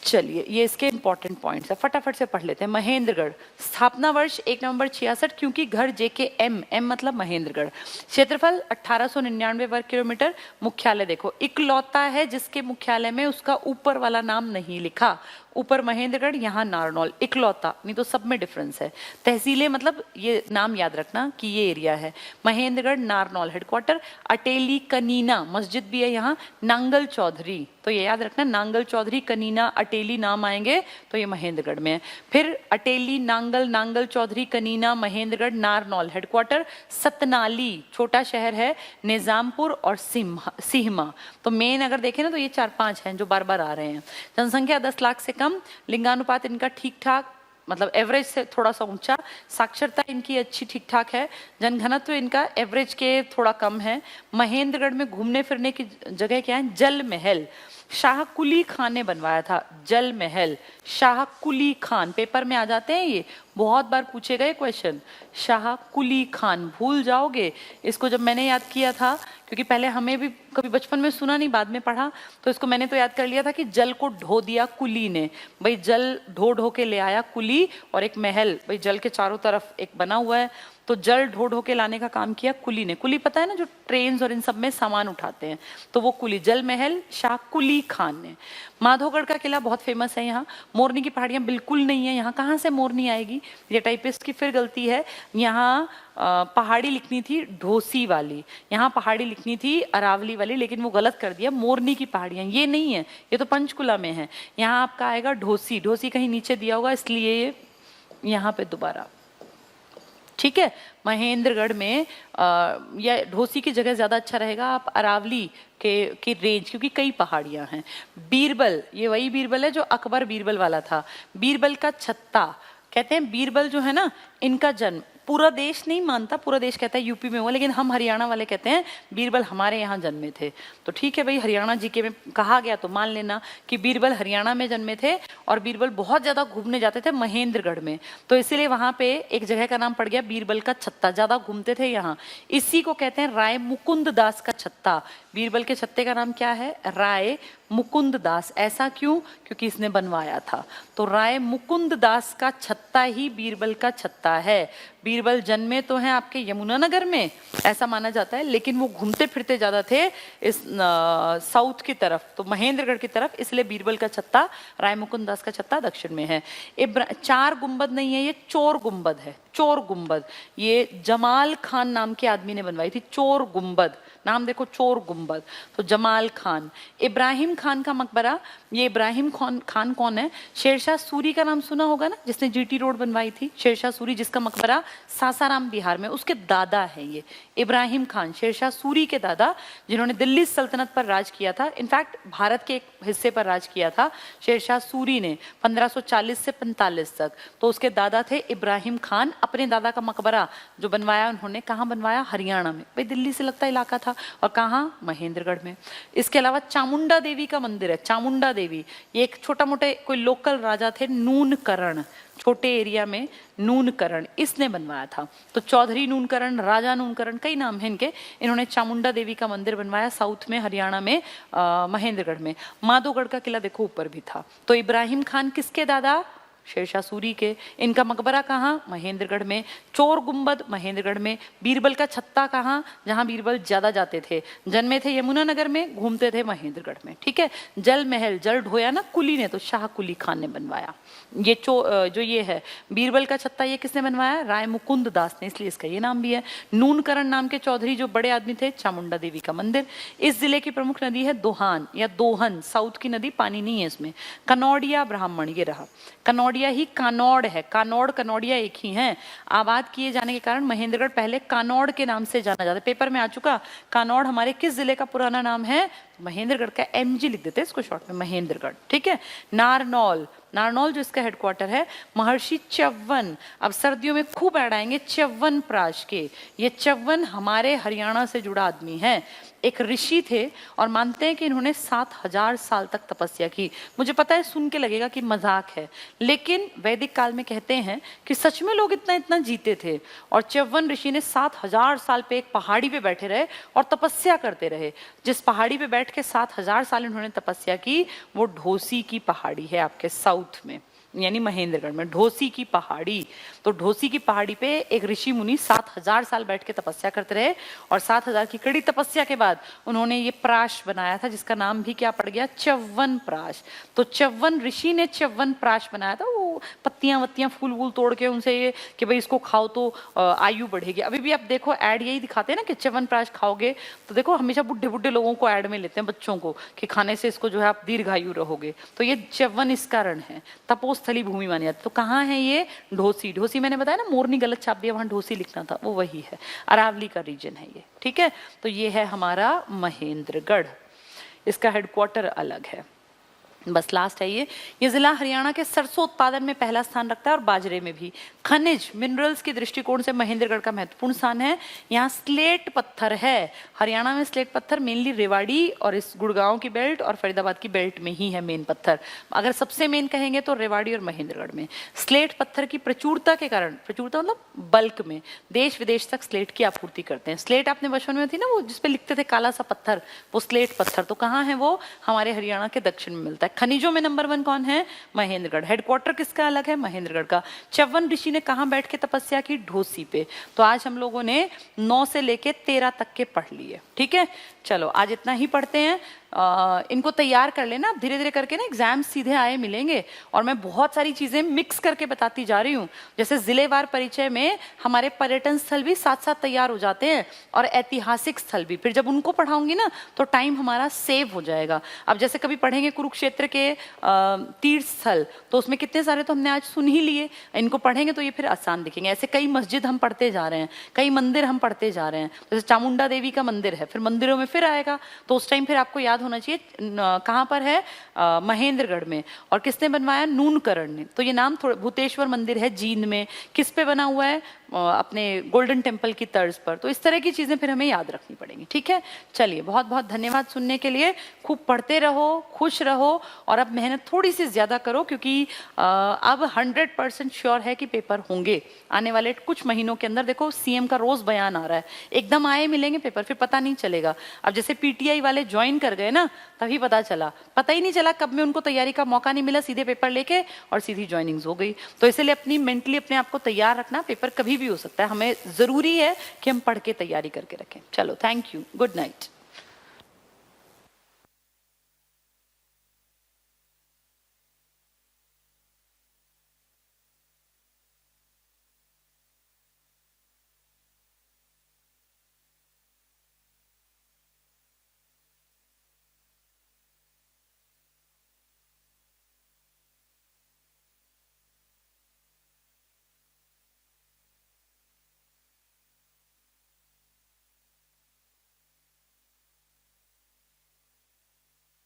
S1: चलिए, ये इसके इंपॉर्टेंट पॉइंट्स है, फटाफट से पढ़ लेते हैं। महेंद्रगढ़, स्थापना वर्ष 1 नवंबर 66, क्योंकि घर JKM, M मतलब महेंद्रगढ़। क्षेत्रफल 1899 वर्ग किलोमीटर। मुख्यालय देखो, इकलौता है जिसके मुख्यालय में उसका ऊपर वाला नाम नहीं लिखा, ऊपर महेंद्रगढ़, यहाँ नारनौल, इकलौता, नहीं तो सब में डिफरेंस है। तहसीलें मतलब ये नाम याद रखना कि ये एरिया है। महेंद्रगढ़, नारनौल हेडक्वार्टर। अटेली कनीना मस्जिद भी है यहाँ। नांगल चौधरी, तो ये याद रखना, नांगल चौधरी कनीना अटेली नाम आएंगे तो ये महेंद्रगढ़ में है। फिर अटेली, नांगल चौधरी कनीना, महेंद्रगढ़, नारनौल हेडक्वार्टर। सतनाली छोटा शहर है, निजामपुर और सिहमा। तो मेन अगर देखें ना तो ये 4-5 हैं जो बार बार आ रहे हैं। जनसंख्या 10 लाख से कम, लिंगानुपात इनका ठीक ठाक, मतलब एवरेज से थोड़ा सा ऊंचा। साक्षरता इनकी अच्छी ठीक ठाक है। जनघनत्व इनका एवरेज के थोड़ा कम है। महेंद्रगढ़ में घूमने फिरने की जगह क्या है? जल महल। शाह कुली खान ने बनवाया था जल महल। शाह कुली खान, पेपर में आ जाते हैं ये, बहुत बार पूछे गए क्वेश्चन। शाह कुली खान, भूल जाओगे इसको। जब मैंने याद किया था, क्योंकि पहले हमें भी कभी बचपन में सुना नहीं, बाद में पढ़ा, तो इसको मैंने तो याद कर लिया था कि जल को ढो दिया कुली ने। भाई जल ढो ढो के ले आया कुली, और एक महल, भाई जल के चारों तरफ एक बना हुआ है, तो जल ढो ढो के लाने का काम किया कुली ने। कुली पता है ना, जो ट्रेन और इन सब में सामान उठाते हैं, तो वो कुली। जल महल शाह कुली खान ने। माधोगढ़ का किला बहुत फेमस है यहाँ। मोरनी की पहाड़ियाँ बिल्कुल नहीं है यहाँ, कहाँ से मोरनी आएगी? ये टाइपिस्ट की फिर गलती है। यहाँ पहाड़ी लिखनी थी ढोसी वाली, यहाँ पहाड़ी लिखनी थी अरावली वाली, लेकिन वो गलत कर दिया। मोरनी की पहाड़ियाँ ये नहीं है, ये तो पंचकुला में है। यहाँ आपका आएगा ढोसी। ढोसी कहीं नीचे दिया होगा, इसलिए ये यहाँ पे दोबारा, ठीक है। महेंद्रगढ़ में या ढोसी की जगह ज्यादा अच्छा रहेगा, आप अरावली के रेंज, क्योंकि कई पहाड़ियां हैं। बीरबल, ये वही बीरबल है जो अकबर बीरबल वाला था। बीरबल का छत्ता, कहते हैं बीरबल जो है ना, इनका जन्म पूरा देश नहीं मानता, पूरा देश कहता है यूपी में हुआ, लेकिन हम हरियाणा वाले कहते हैं बीरबल हमारे यहाँ जन्मे थे। तो ठीक है भाई, हरियाणा जीके में कहा गया तो मान लेना कि बीरबल हरियाणा में जन्मे थे, और बीरबल बहुत ज्यादा घूमने जाते थे महेंद्रगढ़ में, तो इसीलिए वहां पे एक जगह का नाम पड़ गया बीरबल का छत्ता, ज्यादा घूमते थे यहाँ। इसी को कहते हैं राय मुकुंद दास का छत्ता। बीरबल के छत्ते का नाम क्या है? राय मुकुंद दास। ऐसा क्यों? क्योंकि इसने बनवाया था। तो राय मुकुंद दास का छत्ता ही बीरबल का छत्ता है। बीरबल जन्मे तो हैं आपके यमुनानगर में, ऐसा माना जाता है, लेकिन वो घूमते फिरते ज्यादा थे इस साउथ की तरफ, तो महेंद्रगढ़ की तरफ, इसलिए बीरबल का छत्ता, राय मुकुंद दास का छत्ता दक्षिण में है। चार गुंबद नहीं है, ये चोर गुंबद है। चोर गुंबद, ये जमाल खान नाम के आदमी ने बनवाई थी। चोर गुंबद, नाम देखो, चोर गुंबद, तो जमाल खान। इब्राहिम खान का मकबरा, ये इब्राहिम खान कौन है? शेरशाह सूरी का नाम सुना होगा ना, जिसने जीटी रोड बनवाई थी। शेरशाह सूरी, जिसका मकबरा सासाराम बिहार में, उसके दादा है ये इब्राहिम खान, शेरशाह सूरी के दादा, जिन्होंने दिल्ली सल्तनत पर राज किया था। इनफैक्ट भारत के एक हिस्से पर राज किया था शेरशाह सूरी ने 1540 से 45 तक। तो उसके दादा थे इब्राहिम खान। अपने दादा का मकबरा जो बनवाया उन्होंने, कहाँ बनवाया? हरियाणा में। भाई दिल्ली से लगता इलाका था, और कहाँ? महेंद्रगढ़ में। इसके अलावा चामुंडा देवी का मंदिर है। चामुंडा देवी, ये एक छोटा मोटे कोई लोकल राजा थे, नूनकरण, छोटे एरिया में नूनकरण, इसने बनवाया था। तो चौधरी नूनकरण, राजा नूनकरण, कई नाम हैं इनके। इन्होंने चामुंडा देवी का मंदिर बनवाया साउथ में, हरियाणा में, महेंद्रगढ़ में। माधोगढ़ का किला देखो ऊपर भी था। तो इब्राहिम खान किसके दादा? शेरशाह सूरी के। इनका मकबरा कहाँ? महेंद्रगढ़ में। चोर गुंबद महेंद्रगढ़ में। बीरबल का छत्ता कहाँ? जहाँ बीरबल ज्यादा जाते थे। जन्मे थे यमुनानगर में, घूमते थे महेंद्रगढ़ में, ठीक है। जल महल, जल ढोया ना कुली ने, तो शाह कुली खान ने बनवाया। ये जो ये है बीरबल का छत्ता, ये किसने बनवाया? राय मुकुंद दास ने, इसलिए इसका ये नाम भी है। नूनकरण नाम के चौधरी जो बड़े आदमी थे। चामुंडा देवी का मंदिर। इस जिले की प्रमुख नदी है दोहान या दोहन, साउथ की नदी, पानी नहीं है इसमें। कनौड़िया ब्राह्मण, ये रहा। कनौड़िया ही कानौड़ है, कानौड़ कनौड़िया एक ही हैं। आबाद किए जाने के कारण महेंद्रगढ़ पहले कानौड़ के नाम से जाना जाता है। पेपर में आ चुका। कानौड़ हमारे किस जिले का पुराना नाम है? महेंद्रगढ़ का। एमजी लिख देते हैं इसको शॉर्ट में, महेंद्रगढ़, ठीक है। नारनौल, नारनौल जो इसका हेडक्वार्टर है। महर्षि च्यवन, अब सर्दियों में खूब ऐड आएंगे च्यवन प्राश के। ये च्यवन हमारे हरियाणा से जुड़ा आदमी है, एक ऋषि थे, और मानते हैं कि इन्होंने 7000 साल तक तपस्या की। मुझे पता है सुन के लगेगा कि मजाक है, लेकिन वैदिक काल में कहते हैं कि सच में लोग इतना इतना जीते थे। और च्यवन ऋषि ने 7000 साल पे एक पहाड़ी पे बैठे रहे और तपस्या करते रहे। जिस पहाड़ी पे बैठ के 7000 साल इन्होंने तपस्या की, वो ढोसी की पहाड़ी है आपके साउथ में, यानी महेंद्रगढ़ में। ढोसी की पहाड़ी, तो ढोसी की पहाड़ी पे एक ऋषि मुनि 7000 साल बैठ के तपस्या करते रहे, और 7000 की कड़ी तपस्या के बाद उन्होंने ये प्राश बनाया था, जिसका नाम भी क्या पड़ गया? च्यवन प्राश। तो च्यवन ऋषि ने च्यवन प्राश बनाया था। वो पत्तियां वत्तियां फूल वूल तोड़ के उनसे ये कि भाई इसको खाओ तो आयु बढ़ेगी। अभी भी आप देखो ऐड यही दिखाते हैं ना कि च्यवन प्राश खाओगे, तो देखो हमेशा बुढ़े बुढ़े लोगों को ऐड में लेते हैं, बच्चों को, कि खाने से इसको जो है आप दीर्घायु रहोगे। तो ये च्यवन इस कारण है, तपोस्थली भूमि मानी जाती है। तो कहाँ है ये? ढोसी। ढोसी मैंने बताया ना, मोरनी गलत छाप दिया, वहां ढोसी लिखना था, वो वही है। अरावली का रीजन है ये, ठीक है। तो ये है हमारा महेंद्रगढ़, इसका हेडक्वार्टर अलग है। बस लास्ट है ये जिला हरियाणा के सरसों उत्पादन में पहला स्थान रखता है और बाजरे में भी। खनिज मिनरल्स के दृष्टिकोण से महेंद्रगढ़ का महत्वपूर्ण स्थान है। यहाँ स्लेट पत्थर है। हरियाणा में स्लेट पत्थर मेनली रेवाड़ी और इस गुड़गांव की बेल्ट और फरीदाबाद की बेल्ट में ही है मेन पत्थर। अगर सबसे मेन कहेंगे तो रेवाड़ी और महेंद्रगढ़ में। स्लेट पत्थर की प्रचुरता के कारण, प्रचुरता मतलब बल्क में, देश विदेश तक स्लेट की आपूर्ति करते हैं। स्लेट आपने बचपन में थी ना वो जिसपे लिखते थे काला सा पत्थर, वो स्लेट पत्थर। तो कहाँ है वो? हमारे हरियाणा के दक्षिण में मिलता है। खनिजों में नंबर 1 कौन है? महेंद्रगढ़। हेडक्वार्टर किसका अलग है? महेंद्रगढ़ का। च्यवन ऋषि ने कहाँ बैठ के तपस्या की? ढोसी पे। तो आज हम लोगों ने 9 से लेके 13 तक के पढ़ लिए। ठीक है, चलो आज इतना ही पढ़ते हैं। इनको तैयार कर लेना, धीरे धीरे करके ना एग्जाम सीधे आए मिलेंगे। और मैं बहुत सारी चीजें मिक्स करके बताती जा रही हूँ। जैसे जिलेवार परिचय में हमारे पर्यटन स्थल भी साथ साथ तैयार हो जाते हैं और ऐतिहासिक स्थल भी। फिर जब उनको पढ़ाऊंगी ना तो टाइम हमारा सेव हो जाएगा। अब जैसे कभी पढ़ेंगे कुरुक्षेत्र के तीर्थ स्थल, तो उसमें कितने सारे तो हमने आज सुन ही लिए। इनको पढ़ेंगे तो ये फिर आसान दिखेंगे। ऐसे कई मस्जिद हम पढ़ते जा रहे हैं, कई मंदिर हम पढ़ते जा रहे हैं। जैसे चामुंडा देवी का मंदिर है, फिर मंदिरों में फिर आएगा, तो उस टाइम फिर आपको याद होना चाहिए कहां पर है? महेंद्रगढ़ में। और किसने बनवाया? नूनकरण ने। तो ये नाम थोड़ा, भूतेश्वर मंदिर है जींद में, किस पे बना हुआ है? अपने गोल्डन टेम्पल की तर्ज पर। तो इस तरह की चीजें फिर हमें याद रखनी पड़ेंगी। ठीक है, चलिए बहुत बहुत धन्यवाद सुनने के लिए। खूब पढ़ते रहो, खुश रहो और अब मेहनत थोड़ी सी ज्यादा करो, क्योंकि अब 100% श्योर है कि पेपर होंगे आने वाले कुछ महीनों के अंदर। देखो सीएम का रोज बयान आ रहा है, एकदम आए मिलेंगे पेपर, फिर पता नहीं चलेगा। अब जैसे पीटीआई वाले ज्वाइन कर गए ना, तभी पता चला, पता ही नहीं चला कब में उनको तैयारी का मौका नहीं मिला, सीधे पेपर लेके और सीधी ज्वाइनिंग्स हो गई। तो इसलिए अपनी मेंटली अपने आप को तैयार रखना, पेपर कभी भी हो सकता है। हमें जरूरी है कि हम पढ़ के तैयारी करके रखें। चलो, थैंक यू, गुड नाइट।